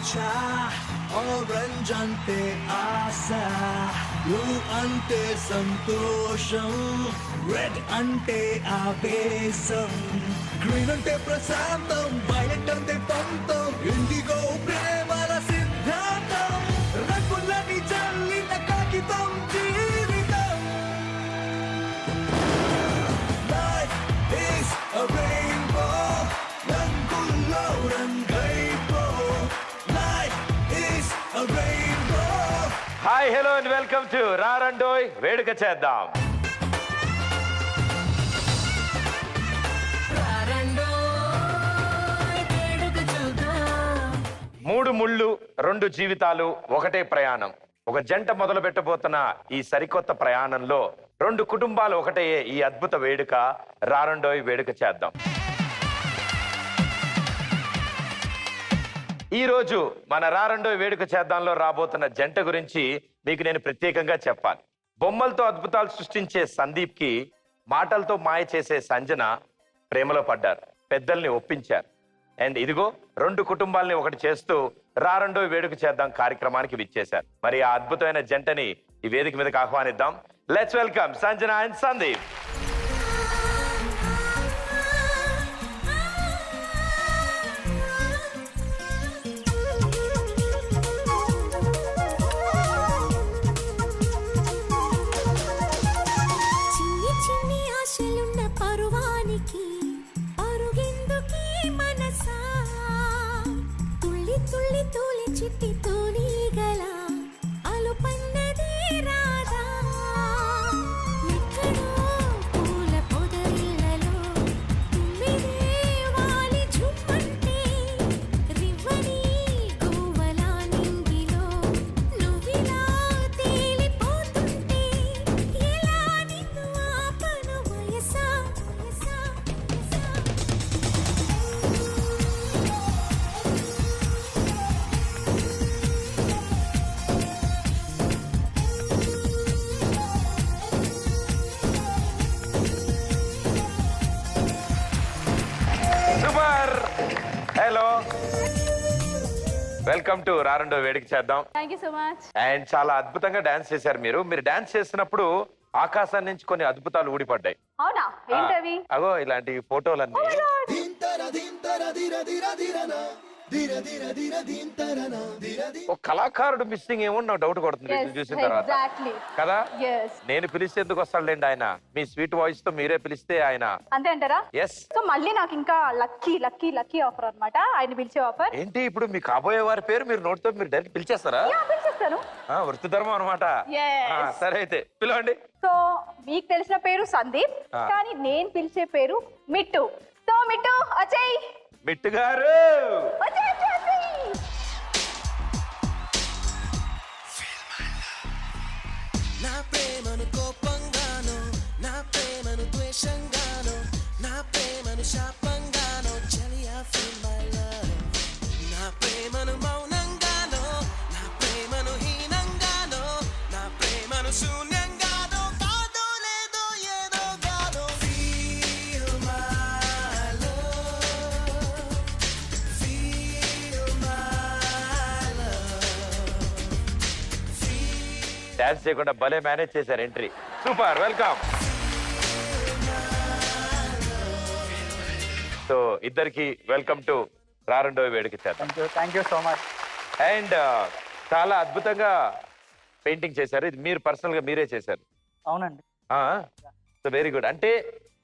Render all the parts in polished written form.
పంచా ఆరెంజ్ అంటే ఆశ బ్లూ అంటే సంతోషం రెడ్ అంటే ఆవేశం గ్రీన్ అంటే ప్రశాంతం వైలెట్ అంటే పంతం ఇండిగో ప్రేమల సిద్ధాంతం రంగులని చల్లిన కాగితం జీవితం లైఫ్ ఈస్ a rainbow రంగుల్లో రంగైపో life is a rainbow. Hi hello and welcome to Rarandoi Veduka Cheddam. మూడు ముళ్ళు రెండు జీవితాలు ఒకటే ప్రయాణం. ఒక జంట మొదలు పెట్టబోతున్న ఈ సరికొత్త ప్రయాణంలో రెండు కుటుంబాలు ఒకటే ఈ అద్భుత వేడుక రారండోయ్ వేడుక చేద్దాం. ఈ రోజు మన రారండోయ్ వేడుక చేద్దాంలో రాబోతున్న జంట గురించి మీకు నేను ప్రత్యేకంగా చెప్పాలి. బొమ్మలతో అద్భుతాలు సృష్టించే సందీప్ కి మాటలతో మాయ చేసే సంజన ప్రేమలో పడ్డారు, పెద్దల్ని ఒప్పించారు. అండ్ ఇదిగో రెండు కుటుంబాలని ఒకటి చేస్తూ రారండోయ్ వేడుక చేద్దాం కార్యక్రమానికి విచ్చేశారు. మరి ఆ అద్భుతమైన జంటని ఈ వేదిక మీదకి ఆహ్వానిద్దాం. Let's welcome Sanjana and Sandeep. Hello, welcome to Rarandoi Veduka Cheddam. Thank you so much. And చాలా అద్భుతంగా డాన్స్ చేశారు మీరు. మీరు డాన్స్ చేసినప్పుడు ఆకాశం నుంచి కొన్ని అద్భుతాలు ఊడిపడ్డాయి. అవునా? ఏంటవి? అగో ఇలాంటి ఫోటోలన్నీ. ఒక కళాకారుడు మిస్సింగ్ ఏమో నాకు డౌట్ కొడుతుంది చూసిన తర్వాత కదా. నేను పిలిస్తే ఎందుకు వస్తాడులేండి ఆయన. మీ స్వీట్ వాయిస్ తో మీరే పిలిస్తే ఆయన అంతే అంటారా? ఎస్. సో మళ్ళీ నాకు ఇంకా లక్కీ లక్కీ లక్కీ ఆఫర్ అన్నమాట. ఆయన పిలిచే ఆఫర్ ఏంటి? ఇప్పుడు మీ కాబోయే వారి పేరు మీరు నోటితో మీరు డైరెక్ట్ పిలిచేస్తారా? పిలిచేస్తాను. వృత్తి ధర్మం అనమాట. సరే అయితే పిలవండి. సో మీకు తెలిసిన పేరు సందీప్, కానీ నేను పిలిచే పేరు మిట్టు. సో మిట్టు వచ్చేయ్. మిట్టు గారు నా ప్రేమను కోపంగానో, నా ప్రేమను ద్వేషంగానో, నా ప్రేమను శాపంగానో చలియా ఫీల్ మై లవ్. నా ప్రేమను మౌనంగానో, నా ప్రేమను హీనంగానో, నా ప్రేమను శూన్యంగానో, కాదో లేదో ఏదో గానో. Feel my love, feel my love. Dance చేయకుండా భలే మేనేజ్ చేశారు ఎంట్రీ. Super, welcome. సో ఇద్దరికి welcome to Rarandoi Veduka Cheddam. Thank you so much. And చాలా అద్భుతంగా పెయింటింగ్ చేశారు. ఇది మీరు పర్సనల్ గా మీరే చేశారు? అవునండి. So very good. అంటే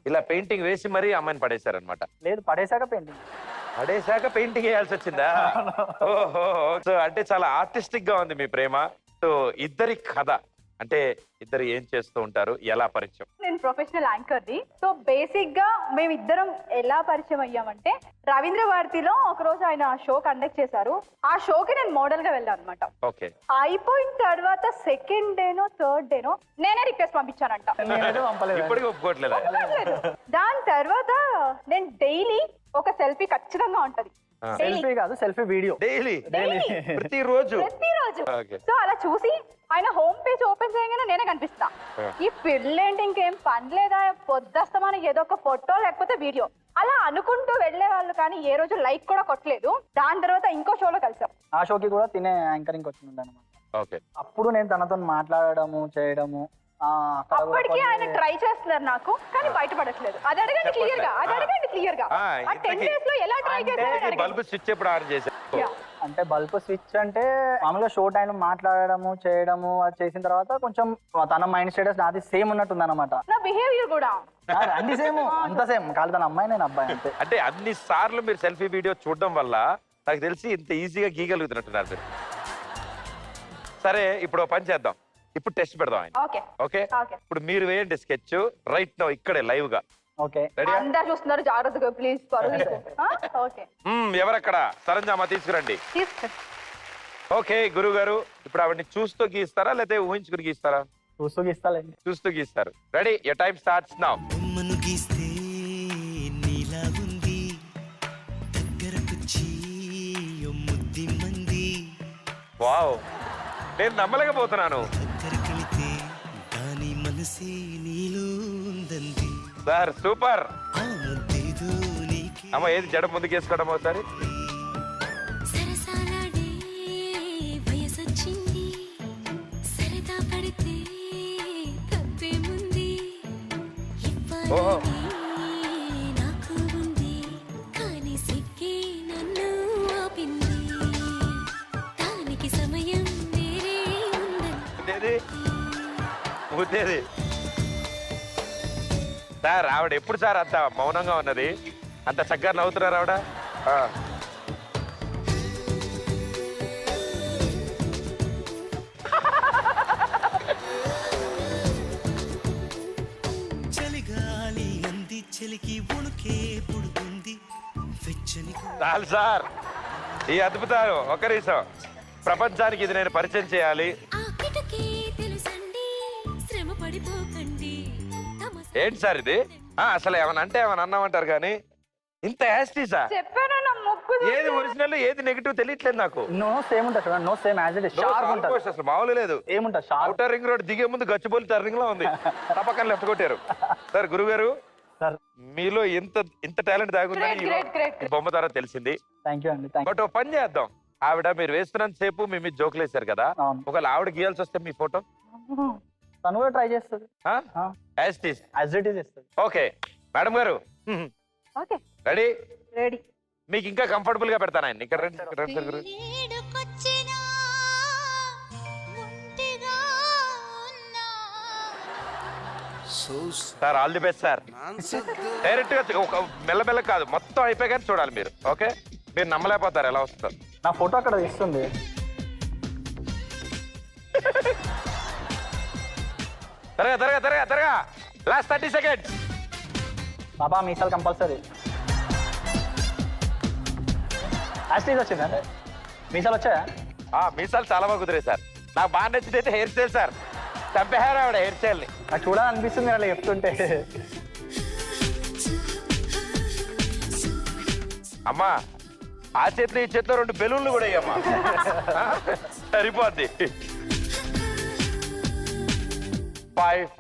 ఇలా పెయింటింగ్ వేసి మరీ అమ్మాయిని పడేశారు అనమాట? లేదు, పడేశాక పెయింటింగ్. పడేశాక పెయింటింగ్ వేయాల్సి వచ్చిందా? ఓహో. సో అంటే చాలా ఆర్టిస్టిక్ గా ఉంది మీ ప్రేమ. సో ఇద్దరి కథ అంటే ఇద్దరు ఏం చేస్తూ ఉంటారు, ఎలా పరిచయం? నేను ప్రొఫెషనల్ యాంకర్ ని. సో బేసిక్ గా మేమిద్దరం ఎలా పరిచయం అయ్యామంటే రవీంద్ర భారతిలో ఒక రోజు ఆయన షో కండక్ట్ చేశారు. ఆ షోకి నేను మోడల్ గా వెళ్ళాను అనమాట. ఓకే. అయిపోయిన తర్వాత సెకండ్ డేనో థర్డ్ డేనో నేనే రిక్వెస్ట్ పంపించానంట. ఇప్పటికీ ఒప్పుకోవట్లేదా? దాని తర్వాత నేను డైలీ ఒక సెల్ఫీ ఖచ్చితంగా ఉంటది. సెల్ఫీ కాదు, సెల్ఫీ వీడియో. డైలీ ప్రతిరోజు. సో అలా చూసి ఆయన హోమ్ పేజ్ ఓపెన్ చేయగానే నేనే కనిపిస్తా. ఈ పిల్లేంటి ఇంకేం పని లేదా, పొద్దుస్తమానం ఏదో ఒక ఫోటో లేకపోతే వీడియో అలా అనుకుంటూ వెళ్లే వాళ్ళు, కానీ ఏ రోజు లైక్ కూడా కొట్టలేదు. దాని తర్వాత ఇంకో షోలో కలిసాం. ఆ షోకి కూడా తినే యాంకరింగ్ వచ్చింది అనమాట. ఓకే. అప్పుడు నేను తనతో మాట్లాడము చేయడము అక్కడ కూడా అప్పటికి ఆయన కొన్ని- ట్రై చేస్తున్నారు నాకు, కానీ బయటపడట్లేదు. అది అడగండి క్లియర్ గా, అది అడగండి క్లియర్ గా. ఆ, ఆ 10 ఇంతకీ- days లో ఎలా ట్రై చేశారు బల్బు స్విచ్ ఎప్పుడు ఆన్ చేశారు? అంటే బల్బ్ స్విచ్ అంటే మామూలుగా షో టైం మాట్లాడము చేయడము అది చేసిన తర్వాత కొంచెం తన మైండ్ స్టేటస్ నాది సేమ్ ఉన్నట్టుంది అనమాట. నా బిహేవియర్ కూడా అన్ని సేమ్, అంత సేమ్. కాదు తన అమ్మాయి నేను అబ్బాయి అంతే. అంటే అన్ని సార్లు మీరు సెల్ఫీ వీడియో చూడడం వల్ల నాకు తెలిసి ఇంత ఈజీగా గీయగలుగుతున్నట్టున్నారు మీరు. సరే, ఇప్పుడు ఓ పని చేద్దాం. ఇప్పుడు టెస్ట్ పెడదాం ఆయన. Okay okay, okay. ఇప్పుడు మీరు వేయండి స్కెచ్ రైట్ నౌ ఇక్కడే లైవ్ గా. Okay ready? అందరు చూస్తున్నారు, జాగ్రత్తగా ప్లీజ్ పరువు. ఓకే ఎవరక్కడ? సరంజామా తీసుకురండి. తీసుకో. ఓకే గురువు గారు, ఇప్పుడు ఆవిడని చూస్తూ గీస్తారా లేకపోతే ఊహించుకుని గీస్తారా? చూస్తూ గీస్తాలేండి. చూస్తూ గీస్తారు. Ready? Your time starts now. బొమ్మను గీస్తే నీలా ఉంది, దగ్గరకొచ్చి ముద్ది మంది, వావ్, నేను నమ్మలేకపోతున్నాను దగ్గరకెళితే దాని మనసే నీలో ఉందంది, సార్. సూపర్ ఆ ముద్దేదో నీకే అమ్మ. ఏది జడ ముందుకేసుకోవడం ఒకసారి. సరసాలాడే వయసొచ్చింది, సరదా పడితే తప్పేముంది, ఓహో. ఇవ్వాలని నాకు ఉంది, కానీ సిగ్గే నన్ను ఆపింది, దానికి సమయం వేరే ఉందంది. ఏది ముద్దేది? సార్ ఆవిడ ఎప్పుడు సార్ అంత మౌనంగా ఉన్నది? అంత చక్కగా నవ్వుతున్నారు ఆవిడ. ఆ. చలిగాలి అంది, చలికి ఉణుకే పుడుతుంది, వెచ్చని చాలు సార్, ఈ అద్భుతాలు. ఒక్క నిమిషం, ప్రపంచానికి ఇది నేను పరిచయం చేయాలి. ఆ కిటకే తెలుసండి, శ్రమ పడిపోకండి, తమ ఏంటి సార్ ఇది? అసలు ఏమన్నా అంటే ఏమన్నా అన్నామంటారు కానీ ఇంత యాస్టీసా? చెప్పాను నా మొక్కు. ఏది ఒరిజినల్ ఏది నెగిటివ్ తెలియట్లేదు నాకు. నో సేమ్ ఉంటుంది చూడండి. No same as it is. Sharp ఉంటుంది. అసలు మామూలు లేదు. ఏముంటుంది షార్ప్. అవుటర్ రింగ్ రోడ్ దిగే ముందు గచ్చిబౌలి టర్నింగ్ లో ఉంది. తప్పకుండా లెఫ్ట్ కొట్టారు. సార్ గురుగారు, సార్ మీలో ఇంత టాలెంట్ దాగుందని Great, great, great, ఈ బొమ్మ ద్వారా తెలిసింది. థ్యాంక్ యూ అండి. థ్యాంక్ బట్ ఓ పని చేద్దాం. ఆవిడ మీరు వేస్తున్నంత సేపు మీ మీద జోకులు వేశారు కదా, అవును. ఒకవేళ ఆవిడ గీయాల్సి వస్తే మీ ఫోటో యూ. తను కూడా ట్రై చేస్తుంది. యాజ్ ఇట్ ఈస్ ఇస్తుంది. ఓకే మేడం గారు, ఓకే రెడీ? రెడీ. మీకు ఇంకా కంఫర్టబుల్ గా పెడతాను ఆయన. ఇక్కడ రండి, ఇక్కడ రండి, గురు. ఏడుకొచ్చినా ఒంటిగా ఉన్నా, sir all the best sir. Direct గా ఒక మెల్లమెల్ల కాదు, మొత్తం అయిపోయాక చూడాలి మీరు. ఓకే, మీరు నమ్మలేకపోతారు ఎలా వస్తారు. నా ఫోటో అక్కడ ఇస్తుంది. త్వరగా త్వరగా త్వరగా త్వరగా, లాస్ట్ 30 seconds. పాపా మీసాలు కంపల్సరీ. యాస్టీస్ వచ్చిందా? మీసాలు వచ్చాయా? మీసాలు చాలా బాగా కుదిరే సార్. నాకు బాగా నచ్చింది అయితే హెయిర్ స్టైల్ సార్. చంపేహారు ఆవిడ హెయిర్ స్టైల్ ని. నాకు చూడాలనిపిస్తుంది అలా చెప్తుంటే. అమ్మా, ఆ చేతిలో ఈ చేతిలో 2 బెలూన్లు కూడా అయ్యమ్మా, సరిపోద్ది. 5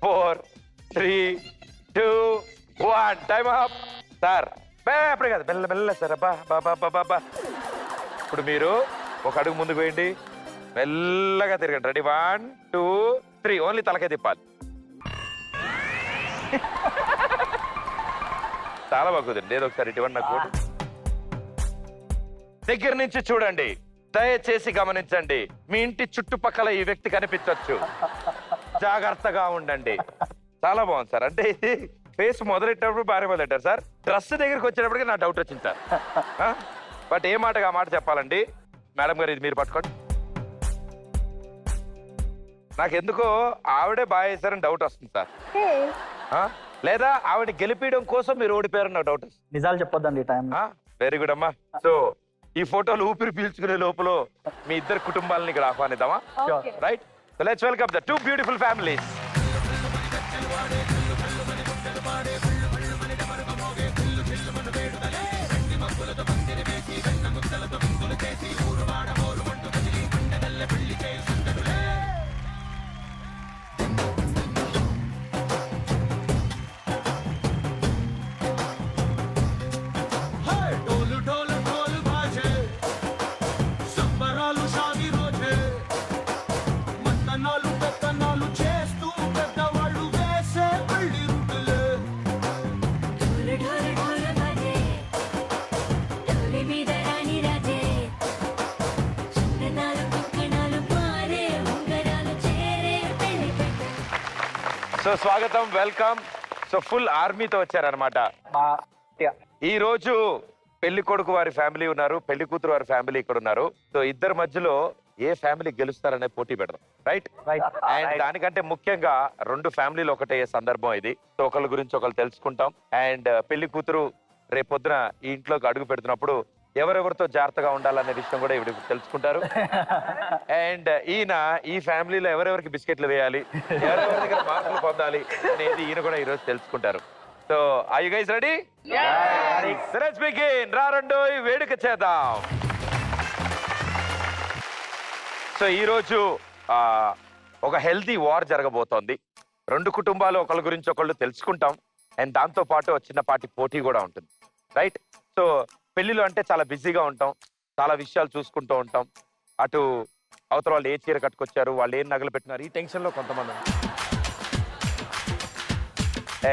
4 3 2 1 టైమ్ అప్. సార్ అప్పుడే కాదు, మెల్ల మెల్ల సార్. అబ్బా. ఇప్పుడు మీరు ఒక అడుగు ముందుకు వేయండి, మెల్లగా తిరగండి. రెడీ? 1 2 3. ఓన్లీ తలకే తిప్పాలి. చాలా బాగుంది. లేదు ఒకసారి ఇటువంటి నాకు దగ్గర నుంచి చూడండి, దయచేసి గమనించండి. మీ ఇంటి చుట్టుపక్కల ఈ వ్యక్తి కనిపించవచ్చు, జాగ్రత్తగా ఉండండి. చాలా బాగుంది సార్. అంటే ఇది ఫేస్ మొదలెట్టేటప్పుడు బాగా మొదలెట్టారు సార్. డ్రెస్ దగ్గరికి వచ్చేటప్పటికి నా డౌట్ వచ్చింది సార్. బట్ ఏ మాటగా మాట చెప్పాలండి. మేడం గారు, ఇది మీరు పట్టుకోండి. నాకెందుకో ఆవిడే బాగా వేశారని డౌట్ వస్తుంది సార్. లేదా ఆవిడ గెలిపించడం కోసం మీరు ఓడిపోయారని నాకు డౌట్ వస్తుంది. నిజాలు చెప్పొద్దండి ఈ టైం. వెరీ గుడ్ అమ్మా. సో ఈ ఫోటోలు ఊపిరి పీల్చుకునే లోపల మీ ఇద్దరు కుటుంబాలని ఇక్కడ ఆహ్వానిద్దామా? Okay right? So let's welcome the 2 beautiful families. So స్వాగతం, వెల్కమ్. సో ఫుల్ ఆర్మీతో వచ్చారనమాట. మా ఈ రోజు పెళ్లి కొడుకు వారి ఫ్యామిలీ ఉన్నారు, పెళ్లి కూతురు వారి ఫ్యామిలీ ఇక్కడ ఉన్నారు. సో ఇద్దరి మధ్యలో ఏ ఫ్యామిలీ గెలుస్తారనే పోటీ పెడదాం, రైట్? అండ్ దానికంటే ముఖ్యంగా రెండు ఫ్యామిలీలు ఒకటే సందర్భం ఇది. సో ఒకళ్ళ గురించి ఒకళ్ళు తెలుసుకుంటాం. అండ్ పెళ్లి కూతురు రేపొద్దున ఈ ఇంట్లోకి అడుగు పెడుతున్నప్పుడు ఎవరెవరితో జాగ్రత్తగా ఉండాలనే విషయం కూడా ఇప్పుడు తెలుసుకుంటారు. అండ్ ఈయన ఈ ఫ్యామిలీలో ఎవరెవరికి బిస్కెట్లు వేయాలి, ఎవరెవరి దగ్గర మార్కులు పొందాలి అనేది ఈయన కూడా ఈ రోజు తెలుసుకుంటారు. So are you guys ready? Let's begin. రా రెండోయ్ వేడుక చేద్దాం. సో ఈ రోజు ఒక హెల్తీ వార్ జరగబోతోంది. రెండు కుటుంబాలు ఒకళ్ళ గురించి ఒకళ్ళు తెలుసుకుంటాం. అండ్ దాంతో పాటు చిన్నపాటి పోటీ కూడా ఉంటుంది, రైట్? సో పెళ్లిలో అంటే చాలా బిజీగా ఉంటాం, చాలా విషయాలు చూసుకుంటూ ఉంటాం. అటు అవతల వాళ్ళు ఏ చీర కట్టుకొచ్చారు, వాళ్ళు ఏం నగలు పెట్టినారు, ఈ టెన్షన్లో కొంతమంది.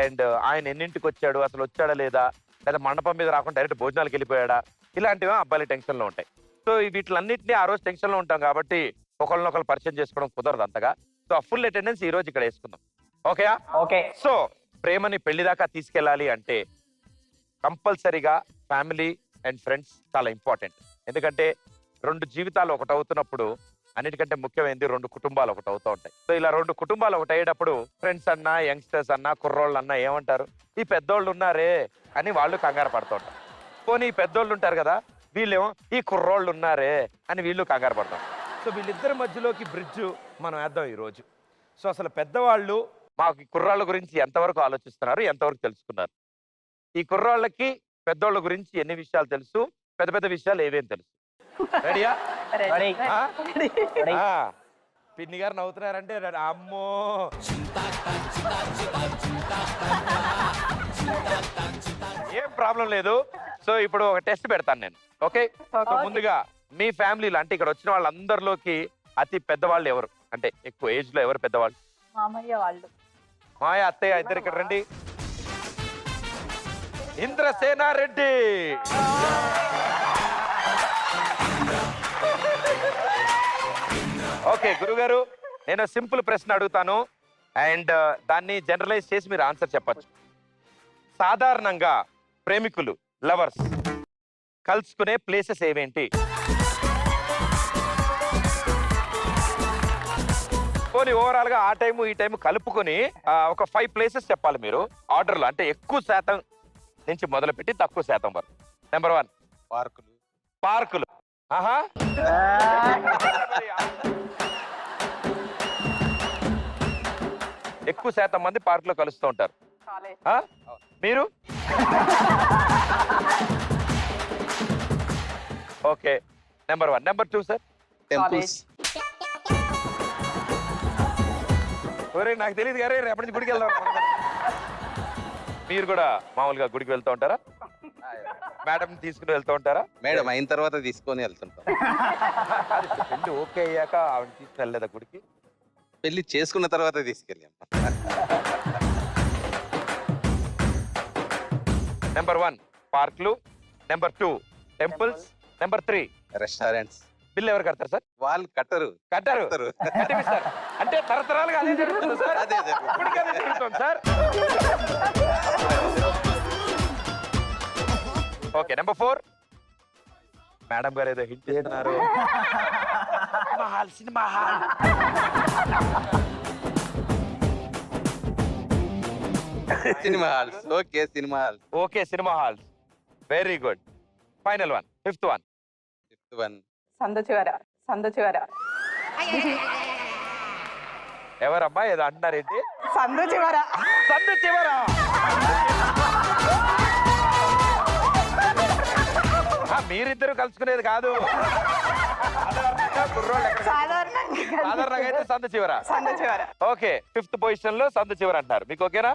అండ్ ఆయన ఎన్నింటికి వచ్చాడు, అసలు వచ్చాడా లేదా, లేదా మండపం మీద రాకుండా డైరెక్ట్ భోజనాలకు వెళ్ళిపోయాడా, ఇలాంటివి అబ్బాయిల టెన్షన్లో ఉంటాయి. సో వీటిలన్నింటినీ ఆ రోజు టెన్షన్లో ఉంటాం కాబట్టి ఒకళ్ళనొకళ్ళు పరిచయం చేసుకోవడం కుదరదు అంతగా. సో ఆ ఫుల్ అటెండెన్స్ ఈ రోజు ఇక్కడ వేసుకుందాం, ఓకేయా? ఓకే. సో ప్రేమని పెళ్లి దాకా తీసుకెళ్ళాలి అంటే కంపల్సరీగా ఫ్యామిలీ అండ్ ఫ్రెండ్స్ చాలా ఇంపార్టెంట్. ఎందుకంటే రెండు జీవితాలు ఒకటి అవుతున్నప్పుడు అన్నిటికంటే ముఖ్యమైనది రెండు కుటుంబాలు ఒకటి అవుతూ ఉంటాయి. సో ఇలా రెండు కుటుంబాలు ఒకటి అయ్యేటప్పుడు ఫ్రెండ్స్ అన్నా, యంగ్స్టర్స్ అన్నా, కుర్రోళ్ళు అన్నా ఏమంటారు, ఈ పెద్దోళ్ళు ఉన్నారే అని వాళ్ళు కంగారు పడుతూ ఉంటారు. పోనీ ఈ పెద్దోళ్ళు ఉంటారు కదా, వీళ్ళేమో ఈ కుర్రోళ్ళు ఉన్నారే అని వీళ్ళు కంగారు పడతాం. సో వీళ్ళిద్దరి మధ్యలోకి బ్రిడ్జ్ మనం వేద్దాం ఈరోజు. సో అసలు పెద్దవాళ్ళు మాకు కుర్రాళ్ళ గురించి ఎంతవరకు ఆలోచిస్తున్నారు, ఎంతవరకు తెలుసుకున్నారు, ఈ కుర్రాళ్ళకి పెద్దోళ్ళ గురించి ఎన్ని విషయాలు తెలుసు, పెద్ద పెద్ద విషయాలు ఏవేం తెలుసు. రెడీయా? పిన్ని గారు నవ్వుతున్నారంటే అమ్మో. ఏం ప్రాబ్లం లేదు. సో ఇప్పుడు ఒక టెస్ట్ పెడతాను నేను, ఓకే? సో ముందుగా మీ ఫ్యామిలీలో అంటే ఇక్కడ వచ్చిన వాళ్ళందరిలోకి అతి పెద్దవాళ్ళు ఎవరు, అంటే ఎక్కువ ఏజ్ లో ఎవరు పెద్దవాళ్ళు? మామయ్య వాళ్ళు. మాయ, అత్తయ్య ఇద్దరు ఇక్కడ రండి. ఇంద్రసేనారెడ్డి. ఓకే గురుగారు, నేను సింపుల్ ప్రశ్న అడుగుతాను అండ్ దాన్ని జనరలైజ్ చేసి మీరు ఆన్సర్ చెప్పచ్చు. సాధారణంగా ప్రేమికులు, లవర్స్ కలుసుకునే ప్లేసెస్ ఏవేంటి? పోనీ ఓవరాల్ గా ఆ టైము ఈ టైము కలుపుకొని ఒక 5 ప్లేసెస్ చెప్పాలి మీరు ఆర్డర్లో, అంటే ఎక్కువ శాతం నుంచి మొదలుపెట్టి తక్కువ శాతం వరకు. నెంబర్ 1 పార్కులు. పార్కులు. ఆహా, ఎక్కువ శాతం మంది పార్క్ లో కలుస్తూ ఉంటారు. ఆ? మీరు? Okay, number 1. Number 2 sir? Temples. ఒరే నాకు తెలియదు గారే, రేపటి నుంచి గుడికి వెళ్దాం. మీరు కూడా మామూలుగా గుడికి వెళ్తూ ఉంటారా? మేడం తీసుకుని వెళ్తూ ఉంటారా? మేడం అయిన తర్వాత తీసుకొని వెళ్తుంటాం. పెళ్లి ఓకే అయ్యాక ఆవిడ తీసుకుని వెళ్ళలేదా గుడికి? పెళ్లి చేసుకున్న తర్వాత తీసుకెళ్ళాం. నెంబర్ 1 పార్క్లు, number 2 temples, number 3 restaurants. Bill ఎవరు కడతారు సార్? వాళ్ళు కట్టరు. కట్టారు. కట్టిపిస్తారు. అంటే తరతరాలుగా అదే జరుగుతుంది సార్. అదే జరుగుతుంది. ఇప్పటికీ అదే జరుగుతుంది సార్. ఓకే, నెంబర్ 4 మేడం గారు ఏదో హింట్ చేస్తున్నారు. Cinema hall. Cinema halls. Okay, cinema halls. Okay, cinema halls. Very good. Final 1, 5th one. 5th one. సందు చివర. ఎవరమ్మా ఏదో అంటున్నారేంటి? సందు చివర. సందు చివర. మీరిద్దరు కలుసుకునేది కాదు. సాధారణంగా అయితే సందు చివర. ఓకే, 5th పొజిషన్ లో సందు చివర అంటున్నారు. మీకు ఓకేనా?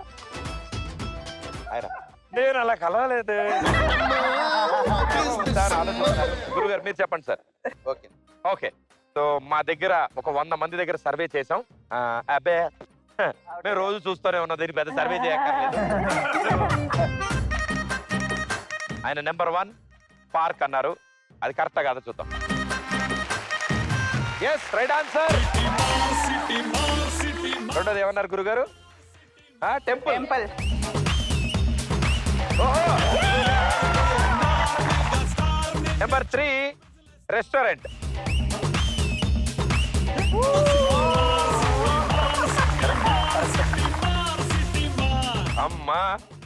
ఆయన నేను అలా కలవలేదు. గురుగారు మీరు చెప్పండి సార్. ఓకే. ఓకే, సో మా దగ్గర ఒక 100 మంది దగ్గర సర్వే చేసాం. అబ్బే మేము రోజు చూస్తూనే ఉన్నాం, దీనికి పెద్ద సర్వే చేయక్కర్లేదు. ఆయన నెంబర్ 1 పార్క్ అన్నారు, అది కరెక్టా కాదా చూద్దాం. Yes, right answer. రెండోది ఏమన్నారు గురుగారు? టెంపుల్. టెంపుల్. Number 3 restaurant. అమ్మా.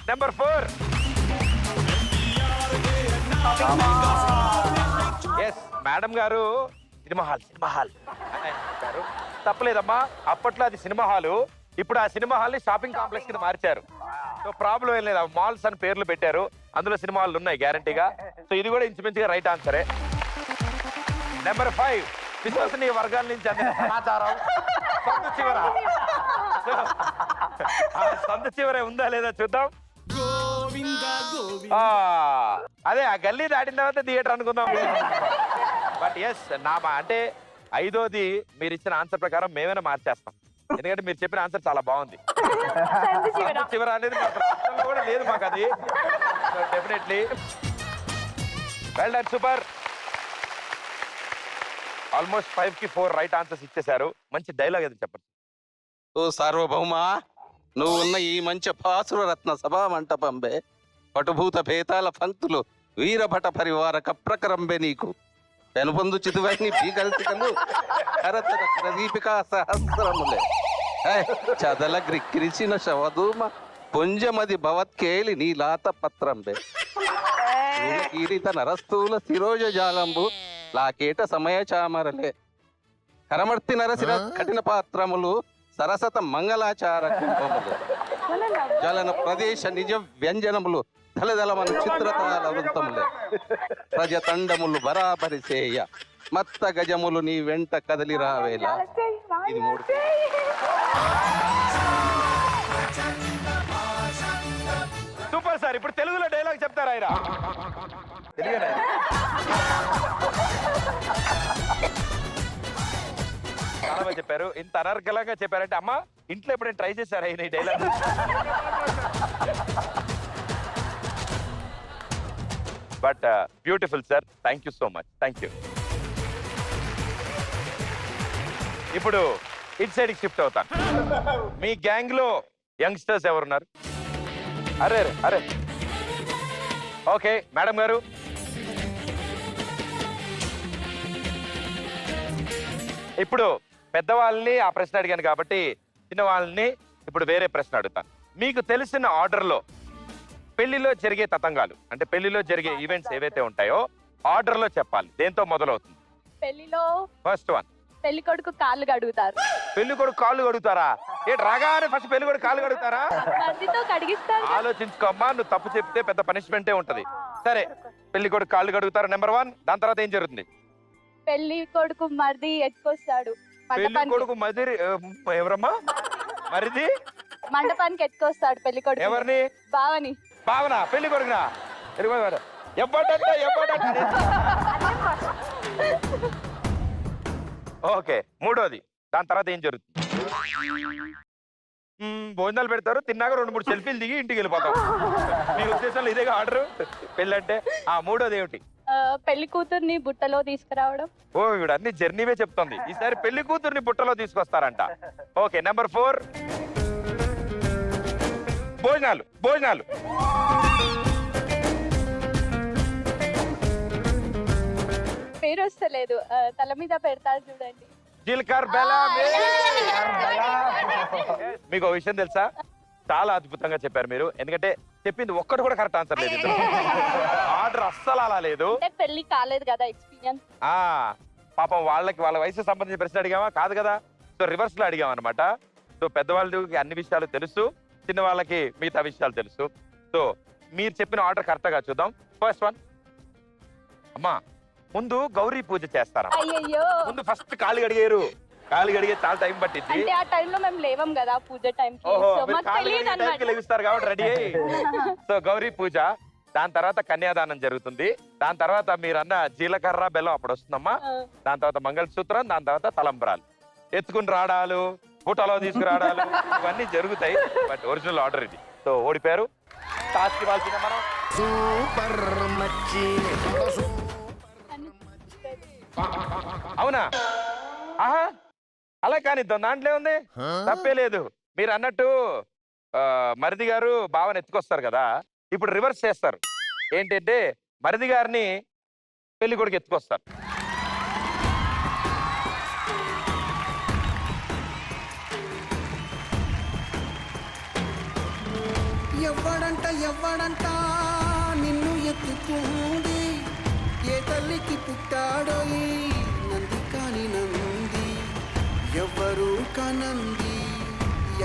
నెంబర్ 4 ఎస్ మేడం గారు సినిమా హాల్ చెప్పారు. తప్పలేదమ్మా, అప్పట్లో అది సినిమా హాలు, ఇప్పుడు ఆ సినిమా హాల్ ని షాపింగ్ కాంప్లెక్స్ కింద మార్చారు. సో ప్రాబ్లం ఏం లేదు, మాల్స్ అని పేర్లు పెట్టారు, అందులో సినిమా హాల్ ఉన్నాయి గ్యారంటీగా. సో ఇది కూడా ఇంచుమించుగా రైట్ ఆన్సరే. నెంబర్ 5 విశ్వసనీయ వర్గాల నుంచి అందిన సమాచారం. సందు చివర. సో, ఆ సందు చివర ఉందా లేదా చూద్దాం. అదే ఆ గల్లీ దాటిన తర్వాత థియేటర్ అనుకుందాం. బట్ ఎస్ అంటే 5వది మీరు ఇచ్చిన ఆన్సర్ ప్రకారం మేమైనా మార్చేస్తాం, ఎందుకంటే మీరు చెప్పిన ఆన్సర్ చాలా బాగుంది. సందు చివర అనేది మాకు రాష్ట్రంలో కూడా లేదు మాకు అది. Definitely well done, super. Almost 5కి 4 రైట్ ఆన్సర్స్ ఇచ్చేశారు. మంచి డైలాగ్ అది చెప్పండి. ఓ సార్వభౌమ, నువ్వు ఉన్న ఈ మంచి పాసుర రత్న సభా మంటపంబే, పటుభూత భేతాల పంక్తులు వీరభట పరివార కప్రకరంబే నీకు పెనుపొందు చితువైని పీకల్తికలు కరతర ప్రదీపికా సహస్రములే చదల గ్రిక్కిరిచిన శవధూమ పుంజమది భవత్కేలి నీలాత పత్రంబే కీరిత నరస్థూల శిరోజ జాలంబు లాకేట సమయ చామరలే కరమర్తి నరసిర కఠిన పాత్రములు సరసత మంగళాచార కుంభములు జలన ప్రదేశ నిజ వ్యంజనములు దళదళమను చిత్రతాల వృత్తములే ప్రజతండములు బరాబరి సేయ మత్త గజములు నీ వెంట కదలి రావేలా. ఇది 3. Super sir. ఇప్పుడు తెలుగులో డైలాగ్ చెప్తారా ఆయన? తెలుగునే. చాలా బాగా చెప్పారు. ఇంత అనర్గళంగా చెప్పారంటే అమ్మా ఇంట్లో ఎప్పుడైనా ట్రై చేశారా ఆయన ఈ dialogue? But beautiful sir, thank you so much. Thank you. ఇప్పుడు ఇట్ సైడ్ కి షిఫ్ట్ అవుతాను. మీ గ్యాంగ్ లో యంగ్స్టర్స్ ఎవరున్నారు? అరే అరే ఓకే మేడం గారు. ఇప్పుడు పెద్దవాళ్ళని ఆ ప్రశ్న అడిగాను కాబట్టి చిన్న వాళ్ళని ఇప్పుడు వేరే ప్రశ్న అడుగుతాను. మీకు తెలిసిన ఆర్డర్లో పెళ్లిలో జరిగే తతంగాలు అంటే పెళ్లిలో జరిగే ఈవెంట్స్ ఏవైతే ఉంటాయో ఆర్డర్లో చెప్పాలి. దేంతో మొదలవుతుంది? పెళ్లిలో ఫస్ట్ వన్ పెళ్లి కొడుకు కాళ్ళు కడుగుతారు. పెళ్లి కొడుకు కాళ్ళు కడుగుతారా? ఏంటి రాగానే ఫస్ట్ పెళ్లి కొడుకు కాళ్ళు కడుగుతారా? మర్దితో కడిగిస్తారు. ఆలోచించుకోమ్మా, నువ్వు తప్పు చెప్తే పెద్ద పనిష్మెంటే ఉంటది. సరే, పెళ్లి కొడుకు కాళ్ళు కడుగుతారు నెంబర్ 1. దాని తర్వాత ఏం జరుగుతుంది? పెళ్లి కొడుకు మరిది ఎత్తుకొస్తాడు. పెళ్లి కొడుకు మదిరి ఎవరమ్మా? మరిది మండపానికి ఎత్తుకొస్తాడు పెళ్లి కొడుకు. ఎవరిని? బావని. భావన పెళ్లి కొడుకునా? ఓకే, 3వది. దాని తర్వాత ఏం జరుగుతుంది? భోజనాలు పెడతారు, తిన్నాక 2-3 సెల్ఫీలు దిగి ఇంటికి వెళ్ళిపోతాం. మీ ఉద్దేశంలో ఇదేగా ఆర్డర్ పెళ్ళంటే? 3వది ఏమిటి? పెళ్లి కూతుర్ని బుట్టలో తీసుకురావడం. ఓ ఇవిడ అన్ని జర్నీవే చెప్తుంది. ఈసారి పెళ్లి కూతుర్ని బుట్టలో తీసుకొస్తారంట. ఓకే, నెంబర్ 4 భోజనాలు. భోజనాలు పేరు వస్తలేదు, తల మీద పెడతారు చూడండి. జీలకర్ర బెల్లం. మీకు ఒక విషయం తెలుసా? చాలా అద్భుతంగా చెప్పారు మీరు, ఎందుకంటే చెప్పింది ఒక్కటి కూడా కరెక్ట్ ఆన్సర్ లేదు. ఆర్డర్ అస్సలు అలా లేదు. పెళ్లి కాలేదు కదా, ఎక్స్పీరియన్స్. పాపం వాళ్ళ వయసు సంబంధించిన ప్రశ్న అడిగామా? కాదు కదా. సో రివర్స్ లో అడిగాం అనమాట. సో పెద్దవాళ్ళకి అన్ని విషయాలు తెలుసు, చిన్న వాళ్ళకి మిగతా విషయాలు తెలుసు. సో మీరు చెప్పిన ఆర్డర్ కరెక్ట్గా చూద్దాం. ఫస్ట్ వన్, అమ్మా ముందు గౌరీ పూజ చేస్తారా? అయ్యయ్యో, ముందు ఫస్ట్ కాళ్ళు కడిగారు. కాళ్ళు కడిగే చాలా టైం పట్టింది. అంటే ఆ టైంలో మేము లేవం కదా పూజ టైంకి. ఓహో, సో మీరు మాకు కాళ్ళు తెలియదు కడిగే టైంకి అన్నమాట. లెగుస్తారు కాబట్టి రెడీ అయ్యి. సో గౌరీ పూజ, దాని తర్వాత కన్యాదానం జరుగుతుంది. దాని తర్వాత మీరు అన్న జీలకర్ర బెల్లం అప్పుడు వస్తుందమ్మా. దాని తర్వాత మంగళసూత్రం, దాని తర్వాత తలంబ్రాలు, ఎత్తుకుని రావడాలు, బుట్టలో తీసుకురావడాలు, ఇవన్నీ జరుగుతాయి. బట్ ఒరిజినల్ ఆర్డర్ ఇది. సో ఓడిపోయారు. టాస్క్ ఇవ్వాల్సిందే మనం. అవునా? ఆహా, అలా కానిద్దాం, దాంట్లో ఉంది, తప్పే లేదు. మీరు అన్నట్టు మరిది గారు బావని ఎత్తుకొస్తారు కదా, ఇప్పుడు రివర్స్ చేస్తారు. ఏంటంటే మరిది గారిని పెళ్లి కొడుకు ఎత్తుకొస్తారు. ఎవ్వడంట నిన్ను ఎత్తుకుంది, ఏ తల్లికి పుట్టాడో ఈ నంది కాని నంది, ఎవ్వరు కనంది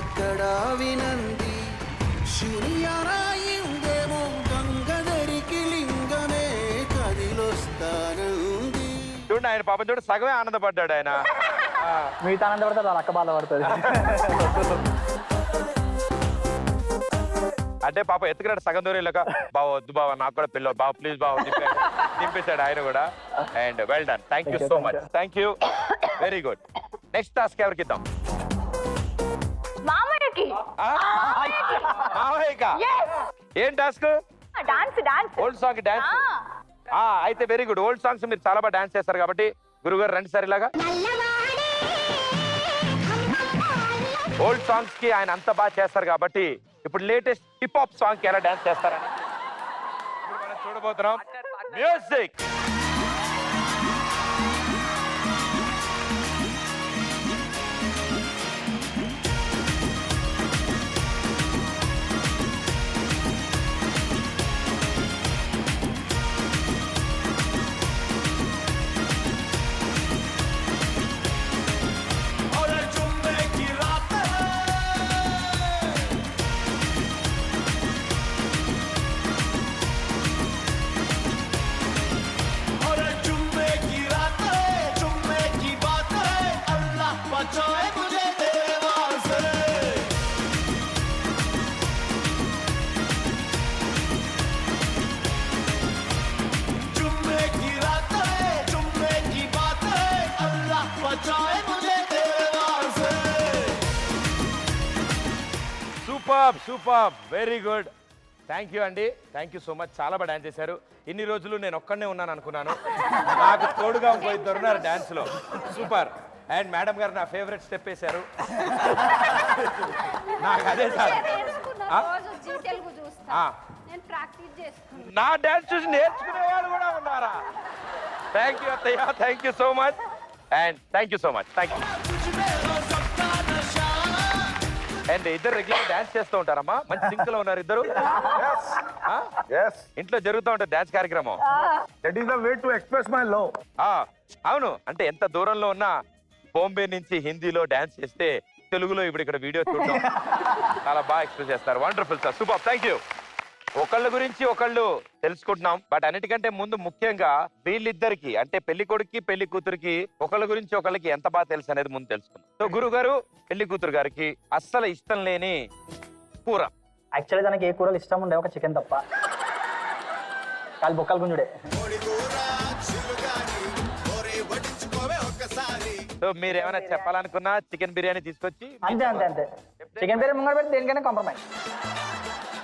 ఎక్కడా వినంది, శూన్యరాయిందేమో గంగదరికి లింగమే కదిలొస్తానంది. చూడండి ఆయన పాపం చూడు సగమే ఆనందపడ్డాడు ఆయన. మిగతా ఆనందపడతారు, వాళ్ళ అక్క బాధపడుతుంది. అంటే పాప ఎత్తుకున్నాడు సగం దూరం వెళ్ళాక, బావ వద్దు బావ నాకు కూడా పిల్లలు బావ ప్లీజ్ బావ దింపేశాడు ఆయన కూడా. And well done, thank you so much, thank you, very good. Next task ఎవరికి ఇద్దాం? మామయ్యకి మావయ్యకా? ఏం task? Dance dance old song dance. అయితే వెరీ గుడ్, ఓల్డ్ సాంగ్స్ మీరు చాలా బాగా డాన్స్ చేస్తారు కాబట్టి గురుగారు రండి సార్ ఇలాగా. ఓల్డ్ సాంగ్స్ కి ఆయన అంత బాగా చేస్తారు కాబట్టి ఇప్పుడు లేటెస్ట్ హిప్ హాప్ సాంగ్ కి ఎలా డాన్స్ చేస్తారని ఇప్పుడు మనం చూడబోతున్నాం. Music. Super super, very good, thank you అండి, థ్యాంక్ యూ సో మచ్. చాలా బాగా డాన్స్ చేశారు. ఇన్ని రోజులు నేను ఒక్కడనే ఉన్నాను అనుకున్నాను, నాకు తోడుగా ఇద్దరు ఉన్నారు డాన్స్ లో. సూపర్. అండ్ మేడం గారు నా ఫేవరెట్ స్టెప్ వేశారు. నాకు అదే సార్, నా డాన్స్ చూసి నేర్చుకునే వాళ్ళు కూడా ఉన్నారా? థ్యాంక్ యూ అత్తయ్య, thank you so much. And thank you so much, thank you. And ఇద్దరు రెగ్యులర్ డాన్స్ చేస్తూ ఉంటారమ్మా, మంచి సింక్ లో ఉన్నారు ఇద్దరు. ఇంట్లో జరుగుతూ ఉంటుంది డాన్స్ కార్యక్రమం. That is the way to express my love. అవును, అంటే ఎంత దూరంలో ఉన్నా బాంబే నుంచి హిందీలో డాన్స్ చేస్తే తెలుగులో ఇప్పుడు ఇక్కడ వీడియో చూడడం చాలా బాగా ఎక్స్ప్రెస్ చేస్తారు. Wonderful sir, super, thank you. ఒకళ్ళ గురించి ఒకళ్ళు తెలుసుకుంటున్నాం, బట్ అన్నిటికంటే ముందు ముఖ్యంగా వీళ్ళిద్దరికి అంటే పెళ్లి కొడుక్కి పెళ్లి కూతురికి ఒకళ్ళ గురించి ఒకళ్ళకి ఎంత బాగా తెలుసు అనేది ముందు తెలుసుకుందాం. సో గురువు గారు, పెళ్లి కూతురు గారికి అస్సలు ఇష్టం లేని కూర? యాక్చువల్లీ తనకి ఏ కూరలు ఇష్టం ఉండే, ఒక చికెన్ తప్ప. కాలు బొక్కలు గుంజుడే. సో మీరు ఏమైనా చెప్పాలనుకున్నా చికెన్ బిర్యానీ తీసుకొచ్చి అంతే అంతే అంతే. చికెన్ బిర్యానీ ముంగడ పెడితే దేనికైనా కాంప్రమైజ్.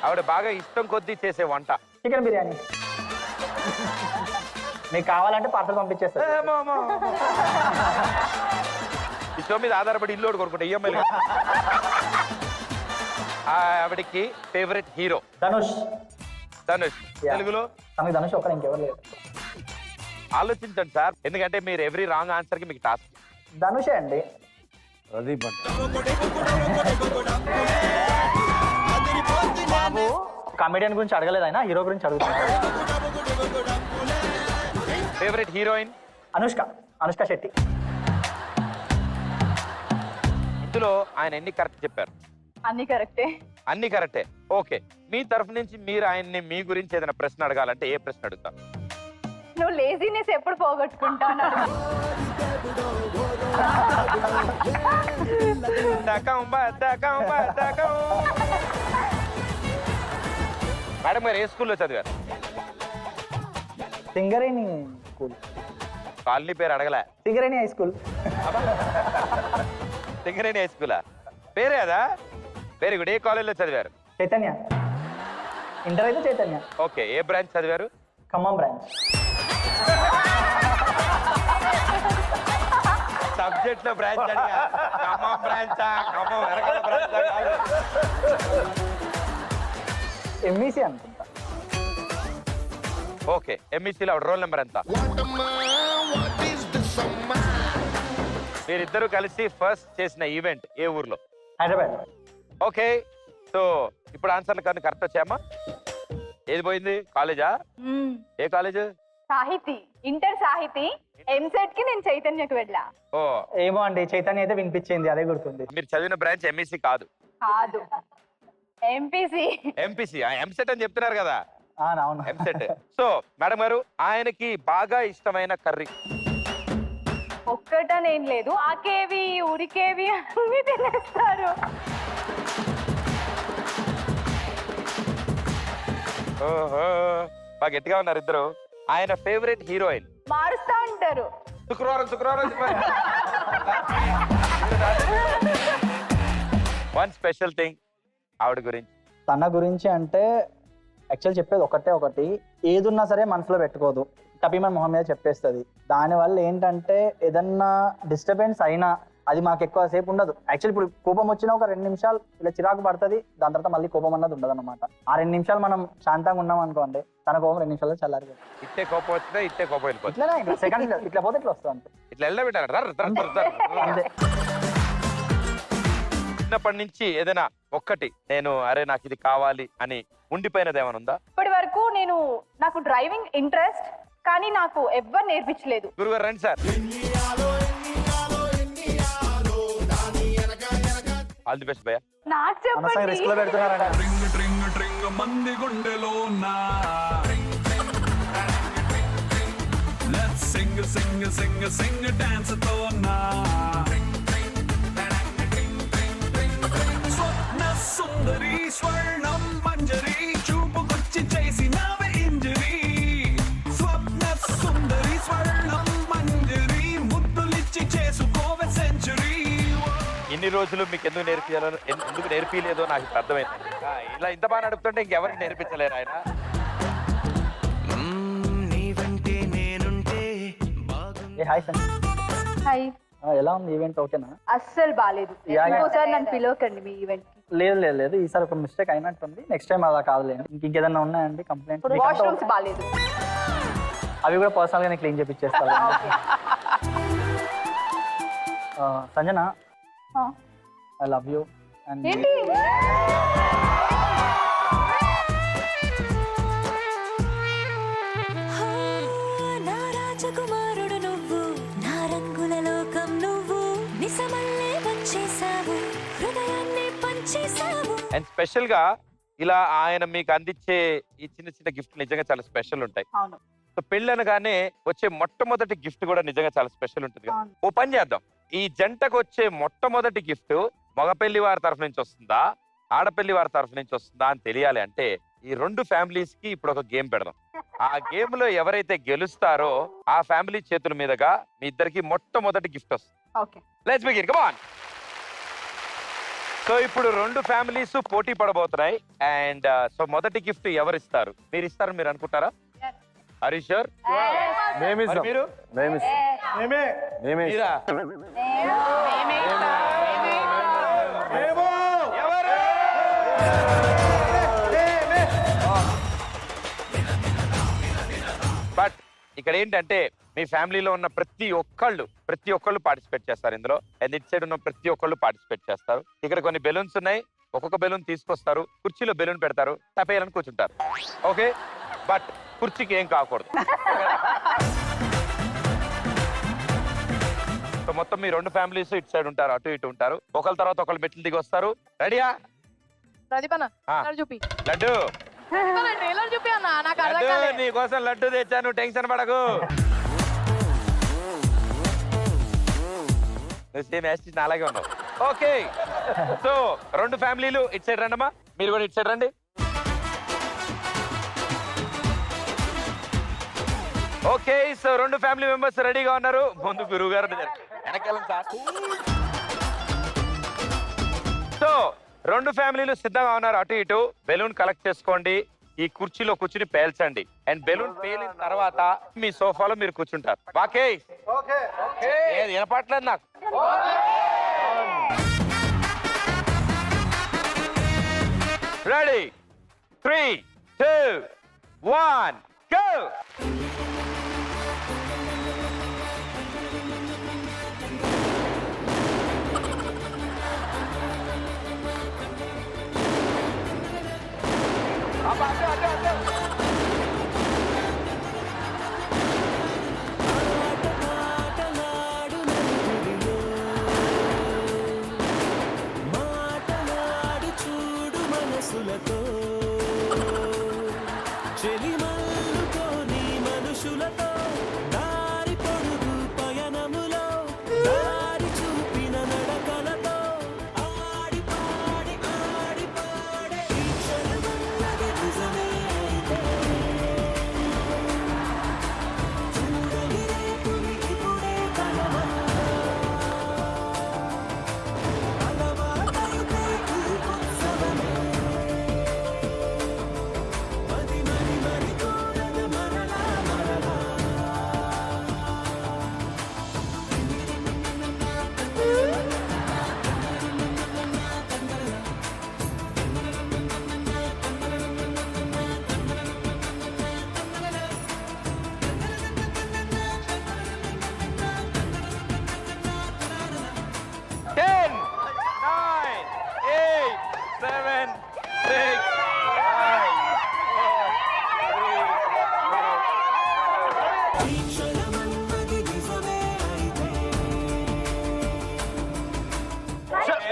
ఆవిడ బాగా ఇష్టం కొద్దీ చేసే వంట చికెన్ బిర్యానీ. మీకు కావాలంటే పార్సల్ పంపించేస్తారు. ఈ షో మీద ఆధారపడి ఇల్లు కొనుక్కుంటా ఈఎంఐ. ఆవిడకి ఫేవరెట్ హీరో? ధనుష్. ధనుష్. తెలుగులో? తనకి ధనుష్ ఒకరు, ఇంకెవరు లేరు. ఆలోచించండి సార్, ఎందుకంటే మీరు ఎవ్రీ రాంగ్ ఆన్సర్ కి మీకు టాస్క్. ధనుషే అండి. బాబు కామెడియన్ గురించి అడగలేదు, ఆయన హీరో గురించి అడుగుతున్నాడు. Favourite heroine? అనుష్క. అనుష్క శెట్టి. ఇందులో ఆయన ఎన్ని కరెక్ట్ చెప్పారు? అన్ని కరెక్టే. అన్ని కరెక్టే. ఓకే, మీ తరఫు నుంచి మీరు ఆయన్ని మీ గురించి ఏదైనా ప్రశ్న అడగాలంటే ఏ ప్రశ్న అడుగుతారు? నువ్వు లేజీనెస్ ఎప్పుడు పోగొట్టుకుంటాను? మేడం గారు ఏ స్కూల్లో చదివారు? సింగరేణి స్కూల్. కాలనీ పేరు అడగలే. Singareni high school. Singareni high స్కూలా? పేరే అదా? Very good. ఏ కాలేజీలో చదివారు? చైతన్య. ఇంటర్ అయితే చైతన్య. ఓకే, ఏ బ్రాంచ్ చదివారు? ఖమ్మం బ్రాంచ్. ఎంసెట్ లో బ్రాంచ్ ఖమ్మం బ్రాంచా ఖమ్మం వెనకాల బ్రాంచా ఎంఈసీ అనుకుంటా. ఓకే ఎంఈసీలో రోల్ నెంబర్ ఎంత? మీరిద్దరూ కలిసి ఫస్ట్ చేసిన ఈవెంట్ ఏ ఊర్లో? హైదరాబాద్. ఓకే సో ఇప్పుడు ఆన్సర్లు కానీ కరెక్ట్ వచ్చాయమ్మా. ఏది పోయింది? కాలేజా? ఏ కాలేజ్? సాహితీ, ఇంటర్ సాహితీ. ఎంసెట్ కి నేను చైతన్యకి వెళ్ళా. ఓ ఏమో అండి, చైతన్య అయితే వినిపించింది, అదే గుర్తుంది. మీరు చదివిన బ్రాంచ్ ఎంఈసీ కాదు, కాదు ఎంపీసీ. ఎంపీసీ. ఎంసెట్ అని చెప్తున్నారు కదా, అవును. ఎంసెట్. సో మేడం గారు, ఆయనకి బాగా ఇష్టమైన కర్రీ? ఒక్కటనేం లేదు, ఆకేవి ఉరికేవి అన్ని తినేస్తారు. ఓహో బాగా గట్టిగా ఉన్నారు ఇద్దరు. ఆయన ఫేవరెట్ హీరోయిన్? మారుస్తా ఉంటారు. శుక్రవారం వన్ స్పెషల్ థింగ్ ఆవిడ గురించి. తన గురించి అంటే యాక్చువల్ చెప్పేది ఒకటి, ఏదున్నా సరే మనసులో పెట్టుకోదు, టపీమన్ మొహం మీద చెప్పేస్తుంది. దానివల్ల ఏంటంటే ఏదన్నా డిస్టర్బెన్స్ అయినా అది మాకు ఎక్కువ సేపు ఉండదు. యాక్చువల్ ఇప్పుడు కోపం వచ్చినా ఒక 2 నిమిషాలు ఇలా చిరాకు పడుతుంది, దాని తర్వాత మళ్ళీ కోపం అన్నది ఉండదు అనమాట. ఆ 2 నిమిషాలు మనం శాంతంగా ఉన్నాం అనుకోండి, తన కోపం 2 నిమిషాలు చల్లారి. ఇట్టే కోపం వచ్చినా ఇట్టే కోపం వెళ్ళిపోతుంది. ఇట్లా సెకండ్ ఇట్లా పోతే ఇట్లా వస్తుంది అంతే. ఇట్లా వెళ్ళబెట్టారు. అంతే. చిన్నప్పటి నుంచి ఏదైనా ఒక్కటి నేను అరే నాకు ఇది కావాలి అని ఉండిపోయినది ఏమైనా ఉందా? ఇప్పటి వరకు నాకు డ్రైవింగ్ ఇంట్రెస్ట్, కానీ నాకు ఎవ్వరు నేర్పించలేదు. గురుగారు రండి సార్. ఆల్ ది బెస్ట్ భయ్యా. నాకు అనవసరంగా రిస్క్ లో చెప్పండి. పెడుతున్నారంట. మంది గుండెలో సింగ్ డాన్స్ తో స్వప్న సుందరి స్వర్ణం మంజరి చూపుకొచ్చి చేసినవే ఇంజరీ. స్వప్న సుందరి స్వర్ణం మంజరి ముద్దులిచ్చి చేసుకోవే సెంచురీ. ఇన్ని రోజులు మీకు ఎందుకు నేర్పించలేదో నాకు ఇప్పుడు అర్థమైంది. ఇలా ఇంత బాగా నడుపుతుంటే ఇంకెవరికి నేర్పించలేరు ఆయన. నీవంటే నేనుంటే ఏ హాయ్ సంజయ్. హాయ్. ఎలా ఉంది ఈవెంట్? ఓకేనా? అస్సలు బాలేదు. యా. ఇంకోసారి నన్ను పిలవకండి మీ ఈవెంట్ కి. లేదు ఈసారి ఒక మిస్టేక్ అయినట్టుంది, నెక్స్ట్ టైం అలా కాదులేండి. ఇంకేదన్నా ఉన్నాయండి కంప్లైంట్? వాష్రూమ్స్ బాలేదు. అవి కూడా పర్సనల్ గానే క్లీన్ చేపిచ్చేస్తాను. Sanjana, I love you. And ఏంటి? నా రాజకుమారుడు నువ్వు, నా రంగుల లోకం నువ్వు, నిసమల్లే వచ్చేసావు, హృదయాన్ని పంచేసావు. అండ్ స్పెషల్ గా ఇలా ఆయన మీకు అందించే ఈ చిన్న గిఫ్ట్ నిజంగా చాలా స్పెషల్ ఉంటాయి. అవును. సో పెళ్ళి అనగానే వచ్చే మొట్టమొదటి గిఫ్ట్ కూడా నిజంగా చాలా స్పెషల్ ఉంటుంది కదా. అవును. ఓ పని చేద్దాం, ఈ జంటకు వచ్చే మొట్టమొదటి గిఫ్ట్ మగ పెళ్లి వారి తరఫు నుంచి వస్తుందా, ఆడపెళ్లి వారి తరఫు నుంచి వస్తుందా అని తెలియాలి అంటే ఈ 2 ఫ్యామిలీస్ కి ఇప్పుడు ఒక గేమ్ పెడదాం. ఆ గేమ్ లో ఎవరైతే గెలుస్తారో ఆ ఫ్యామిలీ చేతుల మీదుగా మీ ఇద్దరికి మొట్టమొదటి గిఫ్ట్ వస్తుంది. Okay. Let's begin, come on. So ఇప్పుడు 2 ఫ్యామిలీస్ పోటీ పడబోతున్నాయి. అండ్ సో మొదటి గిఫ్ట్ ఎవరు ఇస్తారు? మీరు ఇస్తారు మీరు అనుకుంటారా? హరీష్ సార్ మీరు మీరా? ఎవరు? బట్ ఇక్కడ ఏంటంటే మీ ఫ్యామిలీలో ఉన్న ప్రతి ఒక్కళ్ళు పార్టిసిపేట్ చేస్తారు ఇందులో. అండ్ ఇట్ సైడ్ ఉన్న ప్రతి ఒక్కళ్ళు పార్టిసిపేట్ చేస్తారు. ఇక్కడ కొన్ని బెలూన్స్ ఉన్నాయి, ఒక్కొక్క బెలూన్ తీసుకొస్తారు, కుర్చీలో బెలూన్ పెడతారు, టపేయాలని కూర్చుంటారు. ఓకే, బట్ కుర్చీకి ఏం కాకూడదు. సో మొత్తం మీ 2 ఫ్యామిలీస్ ఇటు సైడ్ ఉంటారు, అటు ఇటు ఉంటారు. ఒకళ్ళ తర్వాత ఒకళ్ళు మెట్లు దిగి వస్తారు. రెడీయా? ప్రదీపన చూపి లడ్డు ట్రైలర్ చూపి అన్న, నాకు అర్థం లడ్డు కాలేదు. నీ కోసం లడ్డు తెచ్చాను, టెన్షన్ పడకు. నువ్వు సేమ్ యాస్టిస్ అలాగే ఉన్నావు. ఓకే, సో 2 ఫ్యామిలీలు ఇటు సైడ్ రండి అమ్మా, మీరు కూడా ఇటు సైడ్ రండి. ఓకే, సో 2 ఫ్యామిలీ మెంబర్స్ రెడీగా ఉన్నారు. ముందు గురువు గారు వెనకాలం సార్. సో 2 ఫ్యామిలీలు సిద్ధంగా ఉన్నారు. అటు ఇటు బెలూన్ కలెక్ట్ చేసుకోండి, ఈ కుర్చీలో కూర్చుని పేల్చండి. అండ్ బెలూన్ పేలిన తర్వాత మీ సోఫాలో మీరు కూర్చుంటారు. బాకే వినపట్లేదు నాకు. Ready 3, 2, 1 go. మాటలాడి చూడు మనసులతో చెలిమల్లుతో నీ మనుషులతో దారి పొడుగు పయనములో దారి చూపిన నడకలతో ఆడి పాడి ఈ క్షణమన్నది నిజమే అయితే చూడని రేపు ఇప్పుడే కలవా అలవాటైతే ఈ ఉత్సవమే మరి కోరద మరలా మరలా Ten, 9, 8, 7, 6, 5, 4, 3, 2. ఈ క్షణమన్నది నిజమే అయితే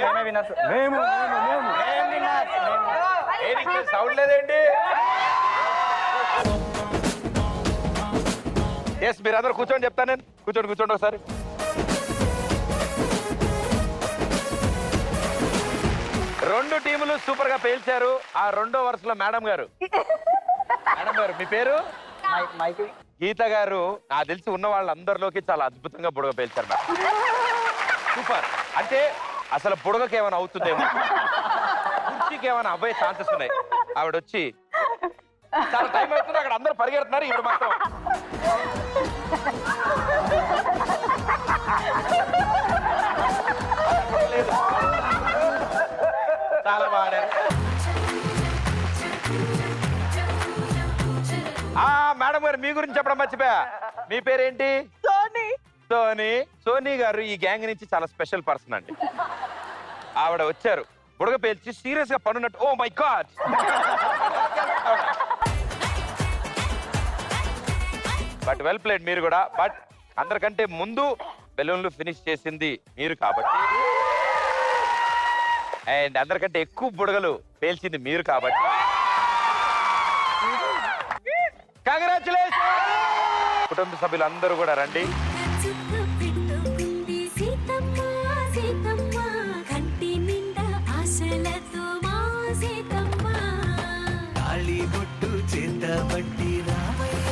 మేమే విన్నర్స్. మేము ఏంటి సౌండ్ లేదేంటి? ఎస్ మీరు అందరు కూర్చోండి, చెప్తాను నేను. కూర్చోండి ఒకసారి. రెండు టీములు సూపర్ గా పేల్చారు. ఆ రెండో వరుసలో మేడం గారు మీ పేరు మైకి గీత గారు. నాకు తెలిసి ఉన్న వాళ్ళందరిలోకి చాలా అద్భుతంగా బుడగ పేల్చారు మేడం. సూపర్. అంటే అసలు బుడగకి ఏమైనా అవుతుందేమో, కుర్చీకి ఏమైనా అవ్వే ఛాన్సెస్ ఉన్నాయి. ఆవిడ వచ్చి చాలా టైం అవుతుంది, అక్కడ అందరూ పరిగెడుతున్నారు, ఇప్పుడు మాత్రం లేదు. చాలా బాడారు. మేడం గారు మీ గురించి చెప్పడం మర్చిపోయా. మీ పేరేంటి? సోనీ గారు ఈ గ్యాంగ్ నుంచి చాలా స్పెషల్ పర్సన్ అండి. ఆవిడ వచ్చారు, బుడగ పేల్చి సీరియస్ గా పనున్నట్టు. Oh my god. But well played మీరు కూడా. బట్ అందరికంటే ముందు బెలూన్లు ఫినిష్ చేసింది మీరు కాబట్టి, అండ్ అందరికంటే ఎక్కువ బుడగలు పేల్చింది మీరు కాబట్టి కంగ్రాచులేషన్. కుటుంబ సభ్యులందరూ కూడా రండి. చుక్క పెట్టుకుంది సీతమ్మ సీతమ్మ కంటి నిండా ఆశలతో మా సీతమ్మ తాళిబొట్టు చేత బట్టి రామయ్య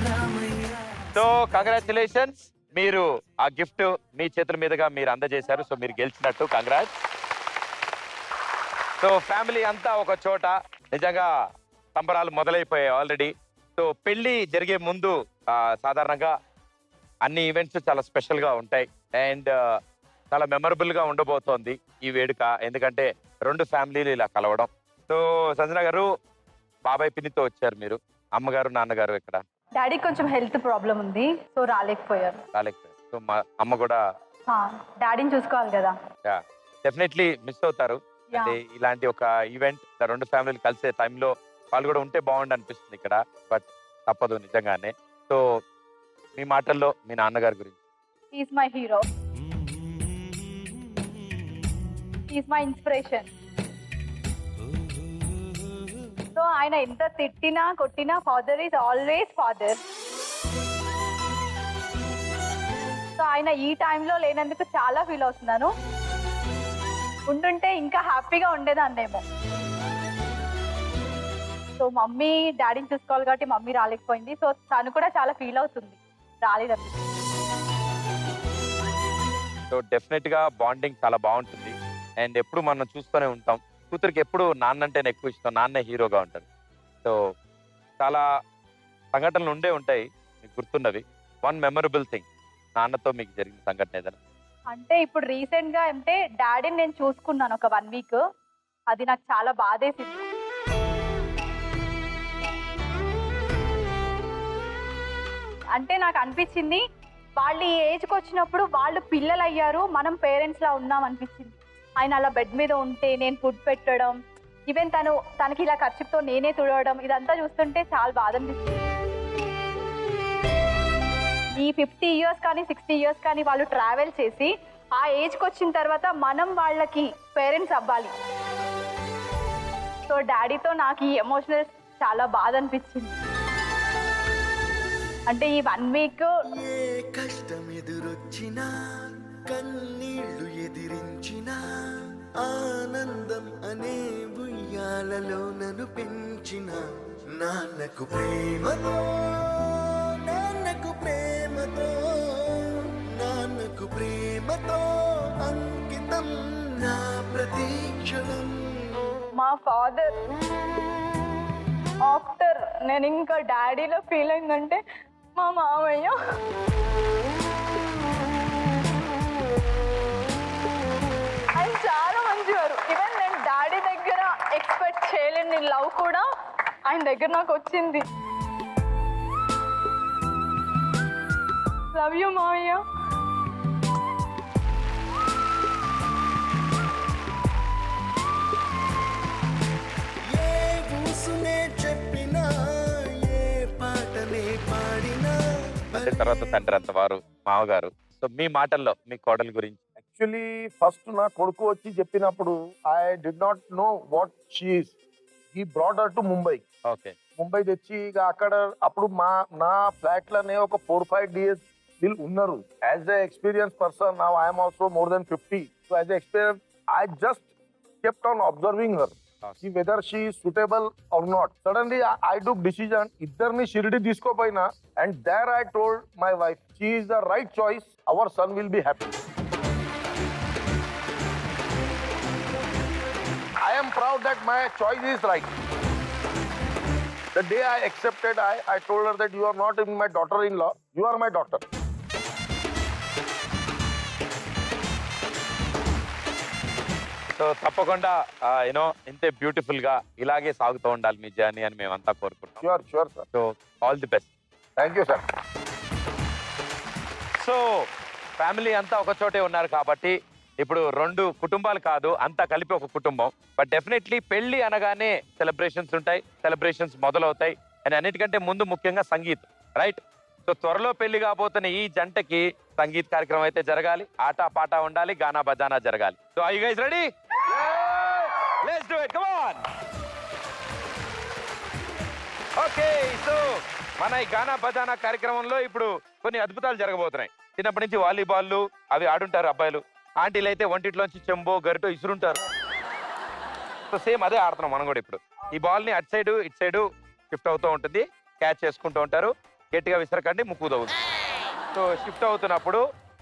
రామయ్య. సో కంగ్రాచులేషన్స్, మీరు ఆ గిఫ్ట్ మీ చేతుల మీదుగా మీరు అందజేశారు. సో మీరు గెలిచినట్టు. కంగ్రాట్స్. సో ఫ్యామిలీ అంతా ఒక చోట. నిజంగా సంబరాలు మొదలైపోయాయి ఆల్రెడీ. సో పెళ్లి జరిగే ముందు సాధారణంగా అన్ని ఈవెంట్స్ చాలా స్పెషల్ గా ఉంటాయి అండ్ చాలా మెమరబుల్ గా ఉండబోతోంది ఈ వేడుక. ఎందుకంటే రెండు ఫ్యామిలీలు ఇలా కలవడం. సో సంజన గారు బాబాయ్ పిన్నితో వచ్చారు మీరు. అమ్మగారు నాన్నగారు ఇక్కడ డాడీ కొంచెం హెల్త్ ప్రాబ్లం ఉంది, సో రాలేకపోయారు. సో మా అమ్మ కూడా డాడీని చూసుకోవాలి కదా. డెఫినెట్లీ మిస్ అవుతారు. Yeah. అంటే ఇలాంటి ఒక ఈవెంట్ రెండు ఫ్యామిలీలు కలిసే టైంలో వాళ్ళు కూడా ఉంటే బాగుండు అనిపిస్తుంది ఇక్కడ. బట్ తప్పదు నిజంగానే. సో మీ మాటల్లో మీ నాన్నగారి గురించి. Is my hero, is my inspiration. So ఆయన ఎంత తిట్టినా కొట్టినా father is always father. So ఆయన ఈ టైంలో లేనందుకు చాలా ఫీల్ అవుతున్నాను. ఉండుంటే ఇంకా హ్యాపీగా ఉండేదాన్నేమో. సో మమ్మీ డాడీని చూసుకోవాలి కాబట్టి మమ్మీ రాలేకపోయింది. సో తను కూడా చాలా ఫీల్ అవుతుంది రాలేదండి. సో డెఫినెట్ గా బాండింగ్ చాలా బాగుంటుంది అండ్ ఎప్పుడు మనం చూస్తూనే ఉంటాం. కూతురికి ఎప్పుడు నాన్న అంటేనే ఎక్కువ ఇష్టం, నాన్నే హీరోగా ఉంటారు. సో చాలా సంఘటనలు ఉండే ఉంటాయి మీకు గుర్తున్నవి. వన్ మెమరబుల్ థింగ్ నాన్నతో మీకు జరిగిన సంఘటన ఏదైనా? అంటే ఇప్పుడు రీసెంట్ గా అంటే డాడీని నేను చూసుకున్నాను ఒక 1 వీక్. అది నాకు చాలా బాధేసింది. అంటే నాకు అనిపించింది వాళ్ళు ఈ ఏజ్కి వచ్చినప్పుడు వాళ్ళు పిల్లలు అయ్యారు, మనం పేరెంట్స్ లా ఉన్నాం అనిపించింది. ఆయన అలా బెడ్ మీద ఉంటే నేను ఫుడ్ పెట్టడం, ఈవెన్ తనకి ఇలా ఖర్చుతో నేనే తుడవడం, ఇదంతా చూస్తుంటే చాలా బాధ అనిపిస్తుంది. ఈ 50 ఇయర్స్ కానీ 60 ఇయర్స్ కానీ వాళ్ళు ట్రావెల్ చేసి ఆ ఏజ్కి వచ్చిన తర్వాత మనం వాళ్ళకి పేరెంట్స్ అవ్వాలి. సో డాడీతో నాకు ఈ ఎమోషనల్ చాలా బాధ అనిపించింది. అంటే ఈ 1 వీక్ ఏ కష్టం ఎదురొచ్చినా కన్నీళ్లు ఎదిరించిన ఆనందం అనే ఉయ్యాలలో నన్ను పెంచిన నాన్నకు ప్రేమతో నాన్నకు ప్రేమతో నాన్నకు ప్రేమతో అంకితం నా ప్రతీక్షణం. మా ఫాదర్ ఆఫ్టర్ నేను ఇంకా డాడీలో ఫీల్ అయిందంటే మా మామయ్య. ఆయన చాలా మంచివారు. ఈవెన్ నేను డాడీ దగ్గర ఎక్స్పెక్ట్ చేయలేని లవ్ కూడా ఆయన దగ్గర నాకు వచ్చింది. లవ్ యూ మామయ్య. ఏ ఊసునే చెప్పినా ఏ పాటనే పాడినా అంటే తర్వాత తండ్రి అంత వారు మామగారు. సో మీ మాటల్లో మీ కోడలి గురించి. యాక్చువల్లీ ఫస్ట్ నా కొడుకు వచ్చి చెప్పినప్పుడు I did not know what she is. He brought her to Mumbai. Okay. Mumbai తెచ్చి ఇక అక్కడ అప్పుడు నా ఫ్లాట్ లోనే ఒక 4-5 డేస్ వీళ్ళు ఉన్నారు. As a experience person now I'm also more than 50. So as a experience I just kept on observing her. See whether she is suitable or not. Suddenly I took decision iddarni shirdi diskopoina, and there I told my wife she is the right choice, our son will be happy. I am proud that my choice is right. The day I accepted, I told her that you are not my daughter-in-law, you are my daughter. So తప్పకుండా you know ఇంతే beautiful గా ఇలాగే సాగుతూ ఉండాలి మీ journey అని మేమంతా కోరుకుంటాం. Sure sir. So all the best. Thank you sir. So family అంతా ఒక చోటే ఉన్నారు కాబట్టి ఇప్పుడు 2 కుటుంబాలు కాదు, అంతా కలిపి ఒక కుటుంబం. బట్ డెఫినెట్లీ పెళ్లి అనగానే సెలబ్రేషన్స్ ఉంటాయి, సెలబ్రేషన్స్ మొదలవుతాయి. అని అన్నిటికంటే ముందు ముఖ్యంగా సంగీతం, రైట్? సో త్వరలో పెళ్లి కాబోతున్న ఈ జంటకి సంగీత కార్యక్రమం అయితే జరగాలి, ఆట పాట ఉండాలి, గానా బజానా జరగాలి. So I guys ready? Let's do it, come on. Okay, so మన ఈ గానా బజానా కార్యక్రమంలో ఇప్పుడు కొన్ని అద్భుతాలు జరగబోతున్నాయి. చిన్నప్పటి నుంచి వాలీబాల్ అవి ఆడుంటారు అబ్బాయిలు, ఆంటీలు అయితే ఒంటిట్లోంచి చెంబో గరిటో ఇసురుంటారు. సో సేమ్ అదే ఆడుతున్నాం మనం కూడా ఇప్పుడు. ఈ బాల్ ని అటు సైడ్ ఇటు సైడ్ షిఫ్ట్ అవుతూ ఉంటుంది, క్యాచ్ చేసుకుంటూ ఉంటారు. గట్టిగా విసరకండి, ముక్కు తవ్వుతుంది. సో షిఫ్ట్ అవుతున్నప్పుడు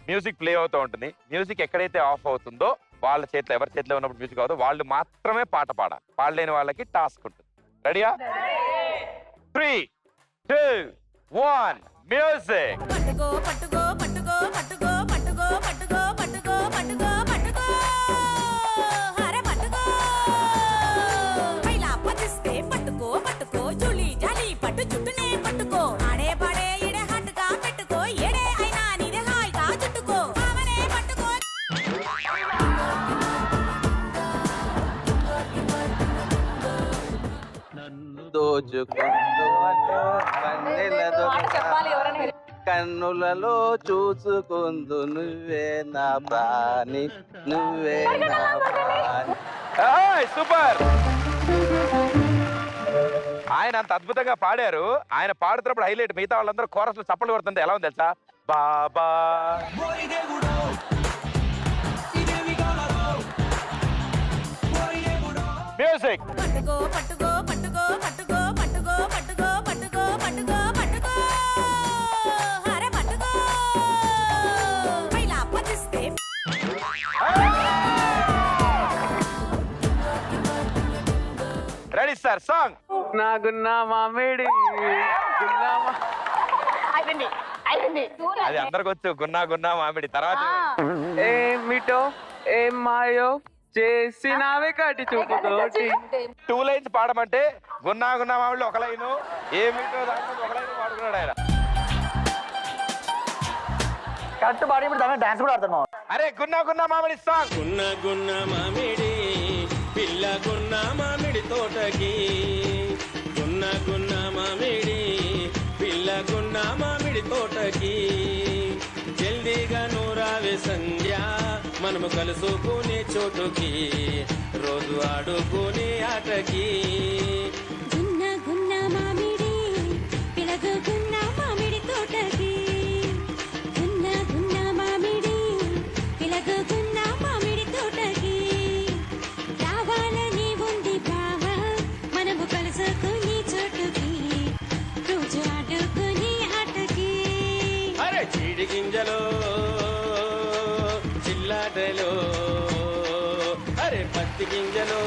మ్యూజిక్ ప్లే అవుతూ ఉంటుంది. మ్యూజిక్ ఎక్కడైతే ఆఫ్ అవుతుందో వాళ్ళ చేతిలో, ఎవరి చేతిలో ఉన్నప్పుడు మ్యూజిక్ అవుతుందో వాళ్ళు మాత్రమే పాట పాడాలి. పాడలేని వాళ్ళకి టాస్క్ ఉంటుంది. రెడీయా? 3, 2, 1 మ్యూజిక్. పట్టుకో పట్టుకో పట్టుకో పట్టుకో పట్టుకో పట్టుకో పట్టుకో పట్టుకో పట్టుకో హరే పట్టుకో పైలా పదిస్తే పట్టుకో పట్టుకో జులి జాలి పట్టు చుట్టూనే పట్టుకో ఆడే పాడే ఇడే హట్టుగా పెట్టుకో ఏడే అయినా నీదే హాయిగా చుట్టుకో ఆమనే పట్టుకో. దోచుకుంటూ చెప్పాలి ఎవరైనా. కన్నులలో చూసుకుందు నువ్వే నా ప్రాణి, నువ్వే నా ప్రాణి. సూపర్. ఆయన అంత అద్భుతంగా పాడారు. ఆయన పాడుతున్నప్పుడు హైలైట్, మిగతా వాళ్ళందరూ కోరస్ లో చప్పట్లు కొడుతుంది. ఎలా ఉంది తెలుసా? బాబా మ్యూజిక్. పట్టుకో పట్టుకో పట్టుకో పట్టుకో పట్టుకో పట్టుకో పట్టుకో పట్టుకో పట్టుకో హరే పట్టుకో పైలా పదిస్తే రెడీ సార్, సాంగ్. నాగున్నా మామిడి అయిపోయింది. అయిపోయింది అది అందరికి వచ్చు గున్నా గున్నా మామిడి తర్వాత ఏమిటో ఏం మాయో చేసినావే కాటి చూపుతోటి 2 లైన్స్ పాడమంటే గున్నా గున్నా మామిడి ఒక లైను ఏమిటో దాంట్లో ఒక లైన్ పాడుకున్నాడు ఆయన. కరెక్ట్ పాడి ఇప్పుడు దాని డాన్స్ కూడా ఆడతాను మామ. అరే గున్నా గున్నా మామిడి సాంగ్. గున్న గున్న మామిడి పిల్ల గున్న మామిడి తోటకి గున్న గున్న మామిడి పిల్ల గున్న మామిడి తోటకి జల్దీగా నూరావే సంధ్య మనము కలుసుకునే చోటుకి రోజు ఆడుకునే ఆటకి గున్న గున్న మామిడి పిలగు గున్న మామిడి తోటకి గున్న గున్న మామిడి పిలగు గున్న మామిడి తోటకి రావాలని ఉంది బావా మనము కలుసుకుని చోటుకి రోజు ఆడుకుని ఆటకి అరే చీడి గింజలో చిల్లాటలో అరే పత్తి గింజలో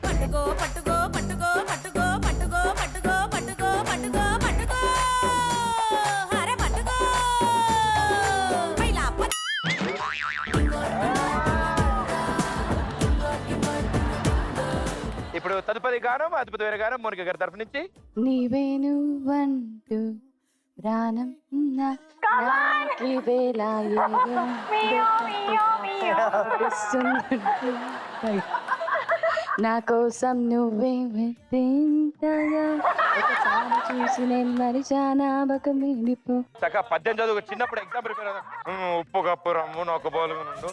పట్టుకో పట్టుకో పట్టుకో పట్టుకో పట్టుకో పట్టుకో పట్టుకో పట్టుకో పట్టుకో అరే పట్టుకో పైలా ఇప్పుడు తదుపరి గానం అద్భుతమైన గానం మోనిక గారి తరఫు నుంచి. నీవే నువ్వంటూ ప్రాణం నాకి వేళ నా కోసం నువ్వే తింటగా ఒకసారి చూసి నేను మరిచానా బక మీడిపో. చక్కగా 18 చదువు చిన్నప్పుడు ఎగ్జామ్ ప్రిపేర్ ఉప్పు కప్పు రమ్ము నొక్క బోలు నుండు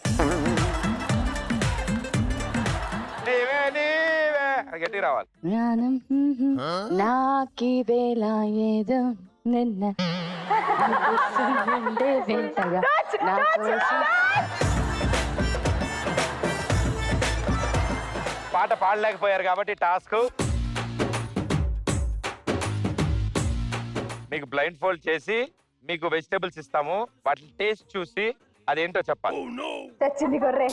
నీవే నీవే అది గట్టిగా రావాలి. ప్రాణం నాకి వేళ ఏదో నిన్న ఉండే వింతగా నా కోసం. పాట పాడలేకపోయారు కాబట్టి టాస్క్ మీకు బ్లైండ్ ఫోల్డ్ చేసి మీకు వెజిటేబుల్స్ ఇస్తాము. వాటి టేస్ట్ చూసి అదేంటో చెప్పాలి. తెచ్చింది గొర్రె.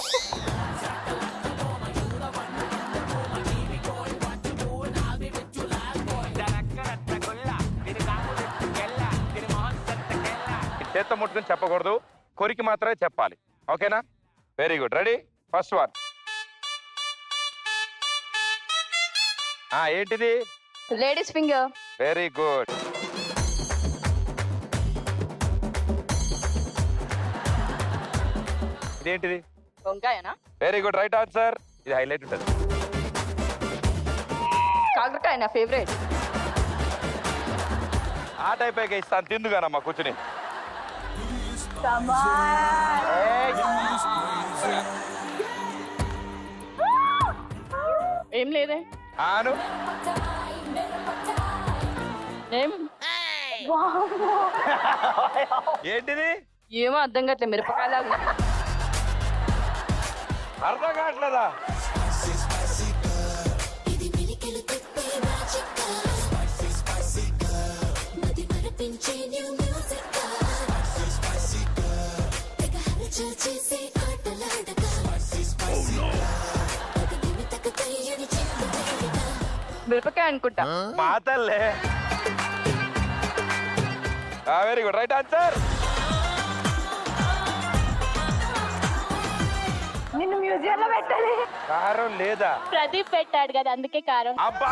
చేత్తో ముట్టుకుని చెప్పకూడదు, కొరికి మాత్రమే చెప్పాలి. ఓకేనా? Very good. Ready? First one. ఏంటిది? Ladies finger. Very good. ఇదేంటిది? వంకాయనా? Very good, right answer. ఇది హైలైట్ ఉంటుంది. కాకరకాయ నా ఫేవరెట్. ఆ టైప్ ఇస్తాను తిందుగానమ్మా కూర్చుని. ఏం లేదే. ఆను ఏం ఏంటిది? ఏమో అర్థం కావట్లేదు. మిరపకాయలా ఉంది. అర్థం కావట్లేదా? మిరపకాయ అనుకుంటా. మాతల్లే. Very good, right answer. నిన్ను మ్యూజియం లో పెట్టాలి. కారం లేదా? ప్రదీప్ పెట్టాడు కదా అందుకే కారం. అబ్బా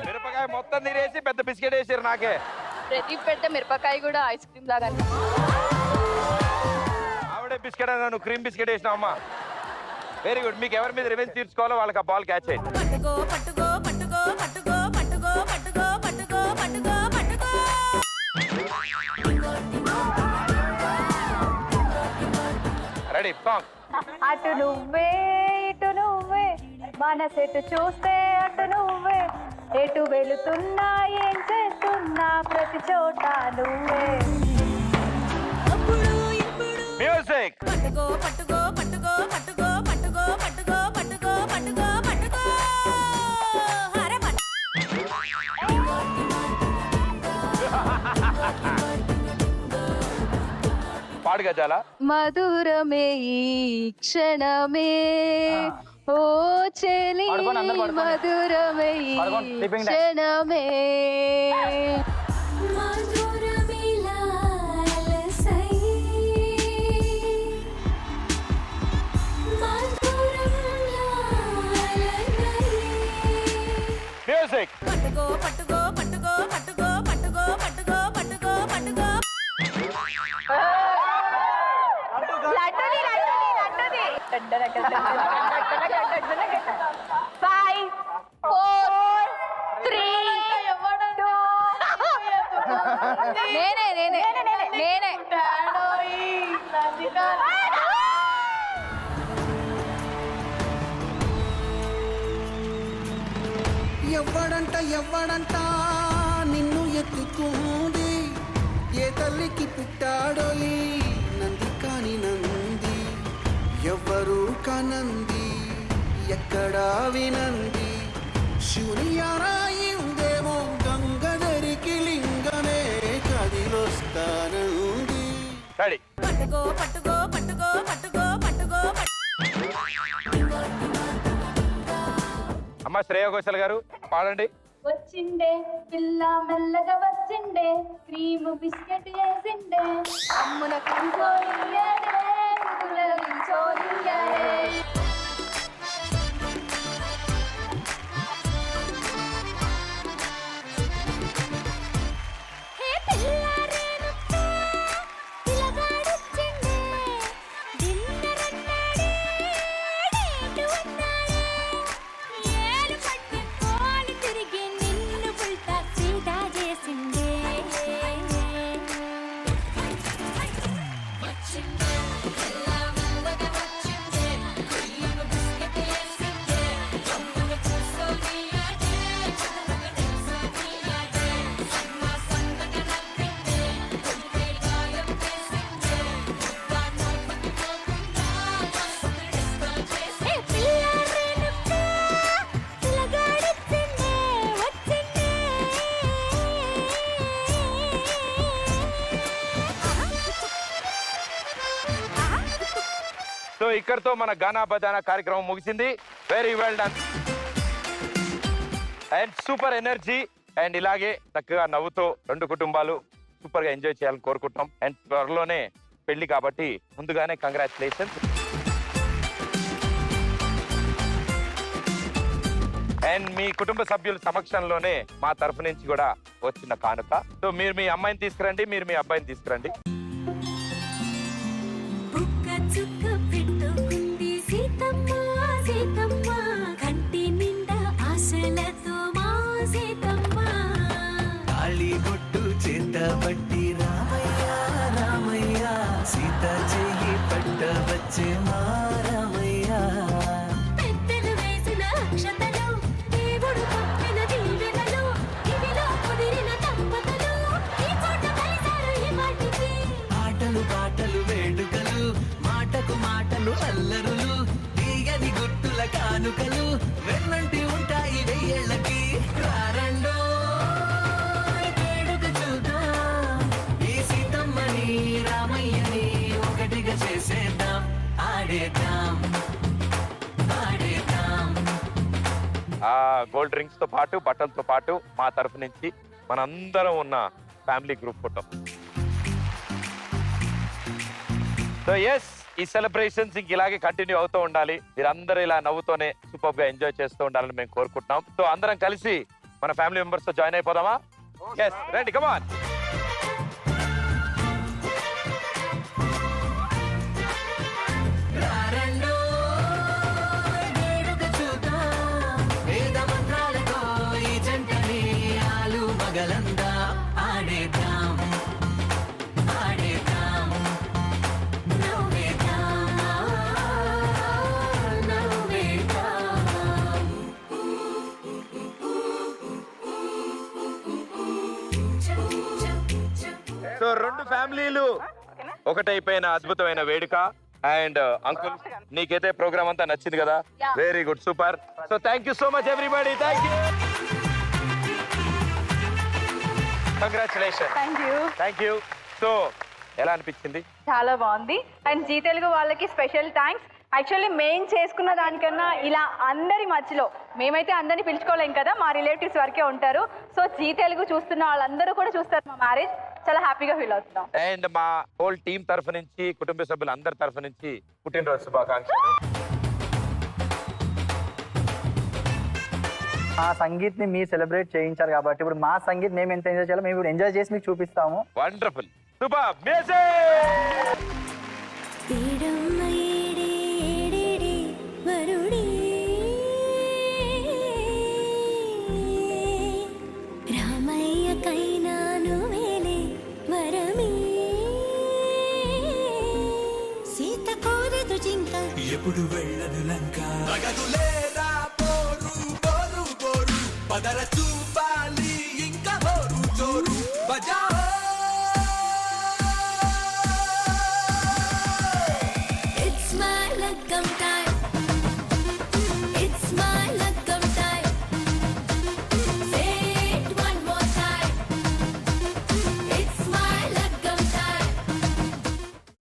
మిరపకాయ మొత్తం తినేసి పెద్ద బిస్కెట్ వేసారు నాకే. ప్రదీప్ పెట్టే మిరపకాయ కూడా ఐస్ క్రీమ్ లాగా ఆవిడే బిస్కెట్ అన్నా, నువ్వు క్రీమ్ బిస్కెట్ వేసినావు అమ్మా. Very good. మీకు ఎవరి మీద రివెంజ్ తీర్చుకోవాలో వాళ్ళకి ఆ బాల్ క్యాచ్ అయ్యింది. పట్టుకో పట్టుకో పట్టుకో పట్టుకో పట్టుకో పట్టుకో పట్టుకో పట్టుకో పట్టుకో రెడీ? సాంగ్. అటు నువ్వే ఇటు నువ్వే మనసెటు చూస్తే అటు నువ్వే ఎటు వెళుతున్నా ఏం చేస్తున్నా ప్రతి చోట నువ్వే. మ్యూజిక్. పట్టుకో పట్టుకో పట్టుకో పట్టుకో పట్టుకో పట్టుకో పట్టుకో పట్టుకో పట్టుకో అరే పాడు గజాల. మధురమే ఈ క్షణమే ఓ చెలి పడుకోండి, అందరూ పడుకోండి. మధురమై పడుకోండి, sleeping time. క్షణమే మ్యూజిక్ పట్టుకో పట్టుకో పట్టుకో పట్టుకో పట్టుకో పట్టుకో పట్టుకో పట్టుకో లడ్డుది లడ్డుది ఫైవ్ ఫోర్ త్రీ నేనే నేనే నేనే ఎవ్వడంట నిన్ను ఎత్తుకుంది ఏ తల్లికి పుట్టాడో ఈ నంది కాని నంది ఎవ్వరు కనంది ఎక్కడా వినంది శూన్యరాయిందేమో గంగధరికి లింగమే కదిలొస్తానంది. రెడీ పట్టుకో పట్టుకో పట్టుకో పట్టుకో పట్టుకో అమ్మ శ్రేయ ఘోషల్ గారు పాడండి. వచ్చిండే పిల్ల మెల్లగా వచ్చిండే క్రీమ్ బిస్కెట్ చేసిండే అమ్మున సో ఇక్కడతో మన గానా బజానా కార్యక్రమం ముగిసింది. Very well done and super energy and ఇలాగే చక్కగా నవ్వుతో రెండు కుటుంబాలు సూపర్ గా ఎంజాయ్ చేయాలని కోరుకుంటాం. అండ్ త్వరలోనే పెళ్లి కాబట్టి ముందుగానే కంగ్రాచులేషన్స్. అండ్ మీ కుటుంబ సభ్యుల సమక్షంలోనే మా తరఫు నుంచి కూడా వచ్చిన కానుక. సో మీరు మీ అమ్మాయిని తీసుకురండి, మీరు మీ అబ్బాయిని తీసుకురండి. చుక్క పెట్టుకుంది సీతమ్మ సీతమ్మ కంటి నిండా ఆశలతో మా సీతమ్మ తాళిబొట్టు చేతబట్టి రామయ్య రామయ్య సీత చెయ్యి పట్టవచ్చే మా రామయ్య. పెద్దలు వేసిన అక్షతలు దేవుడు పంపిన దీవెనలు ఇవిలో కుదిరిన దంపతులు ఈ చోట కలిసారు ఈ మాటికి. ఆటలు పాటలు వేడుకలు మాటకు మాటలు అల్లరులు తీయని గుట్టుల కానుకలు వెన్నంటి ఉంటాయి వెయ్యేళ్ళకి. రారండో వేడుక చూద్దాం ఈ సీతమ్మని రామయ్యని ఒకటిగా చేసేద్దాం ఆడేద్దాం ఆడేద్దాం. ఆ గోల్డ్ డ్రింక్స్ తో పాటు బట్టలతో పాటు మా తరఫు నుంచి మనందరం ఉన్న family group photo. So yes, ఈ సెలబ్రేషన్స్ ఇంక ఇలాగే కంటిన్యూ అవుతూ ఉండాలి. మీరందరూ ఇలా నవ్వుతోనే సూపర్ గా ఎంజాయ్ చేస్తూ ఉండాలని మేము కోరుకుంటున్నాం. సో అందరం కలిసి మన ఫ్యామిలీ మెంబర్స్ తో జాయిన్ అయిపోదామా? ఎస్, రండి, కమాన్. రారండో వేడుక చూద్దాం వేద మంత్రాలతో ఈ జంటని ఆలు మగలందా ఆడేద్దాం ఆడేద్దాం నవ్వేద్దాం నవ్వేద్దాం. సో రెండు ఫ్యామిలీలు ఒకటైపోయిన అద్భుతమైన వేడుక. అండ్ అంకుల్, నీకైతే ప్రోగ్రామ్ అంతా నచ్చింది కదా? Yeah. Very good, super. So thank you so much everybody. Thank you, congratulation. Thank you. So ఎలా అనిపించింది? చాలా బాగుంది. అండ్ జీ తెలుగు వాళ్ళకి స్పెషల్ థ్యాంక్స్. యాక్చువల్లీ మేం చేసుకున్న దానికన్నా ఇలా అందరి మధ్యలో మేమైతే అందరినీ పిలుచుకోలేం కదా, మా రిలేటివ్స్ వరకే ఉంటారు. సో జీ తెలుగు చూస్తున్న వాళ్ళందరూ కూడా చూస్తారు మా మ్యారేజ్. చాలా హ్యాపీగా ఫీల్ అవుతున్నాం. అండ్ మా హోల్ టీం తరఫు నుంచి, కుటుంబ సభ్యులు అందరి తరఫు నుంచి పుట్టినరోజు శుభాకాంక్షలు. మా సంగీత్ని మీరు సెలబ్రేట్ చేయించారు కాబట్టి ఇప్పుడు మా సంగీత్ మేము ఎంత ఎంజాయ్ చేయాలో మేము ఇప్పుడు ఎంజాయ్ చేసి మీకు చూపిస్తాము. Wonderful, super, amazing. ఎప్పుడు వెళ్ళదు లంక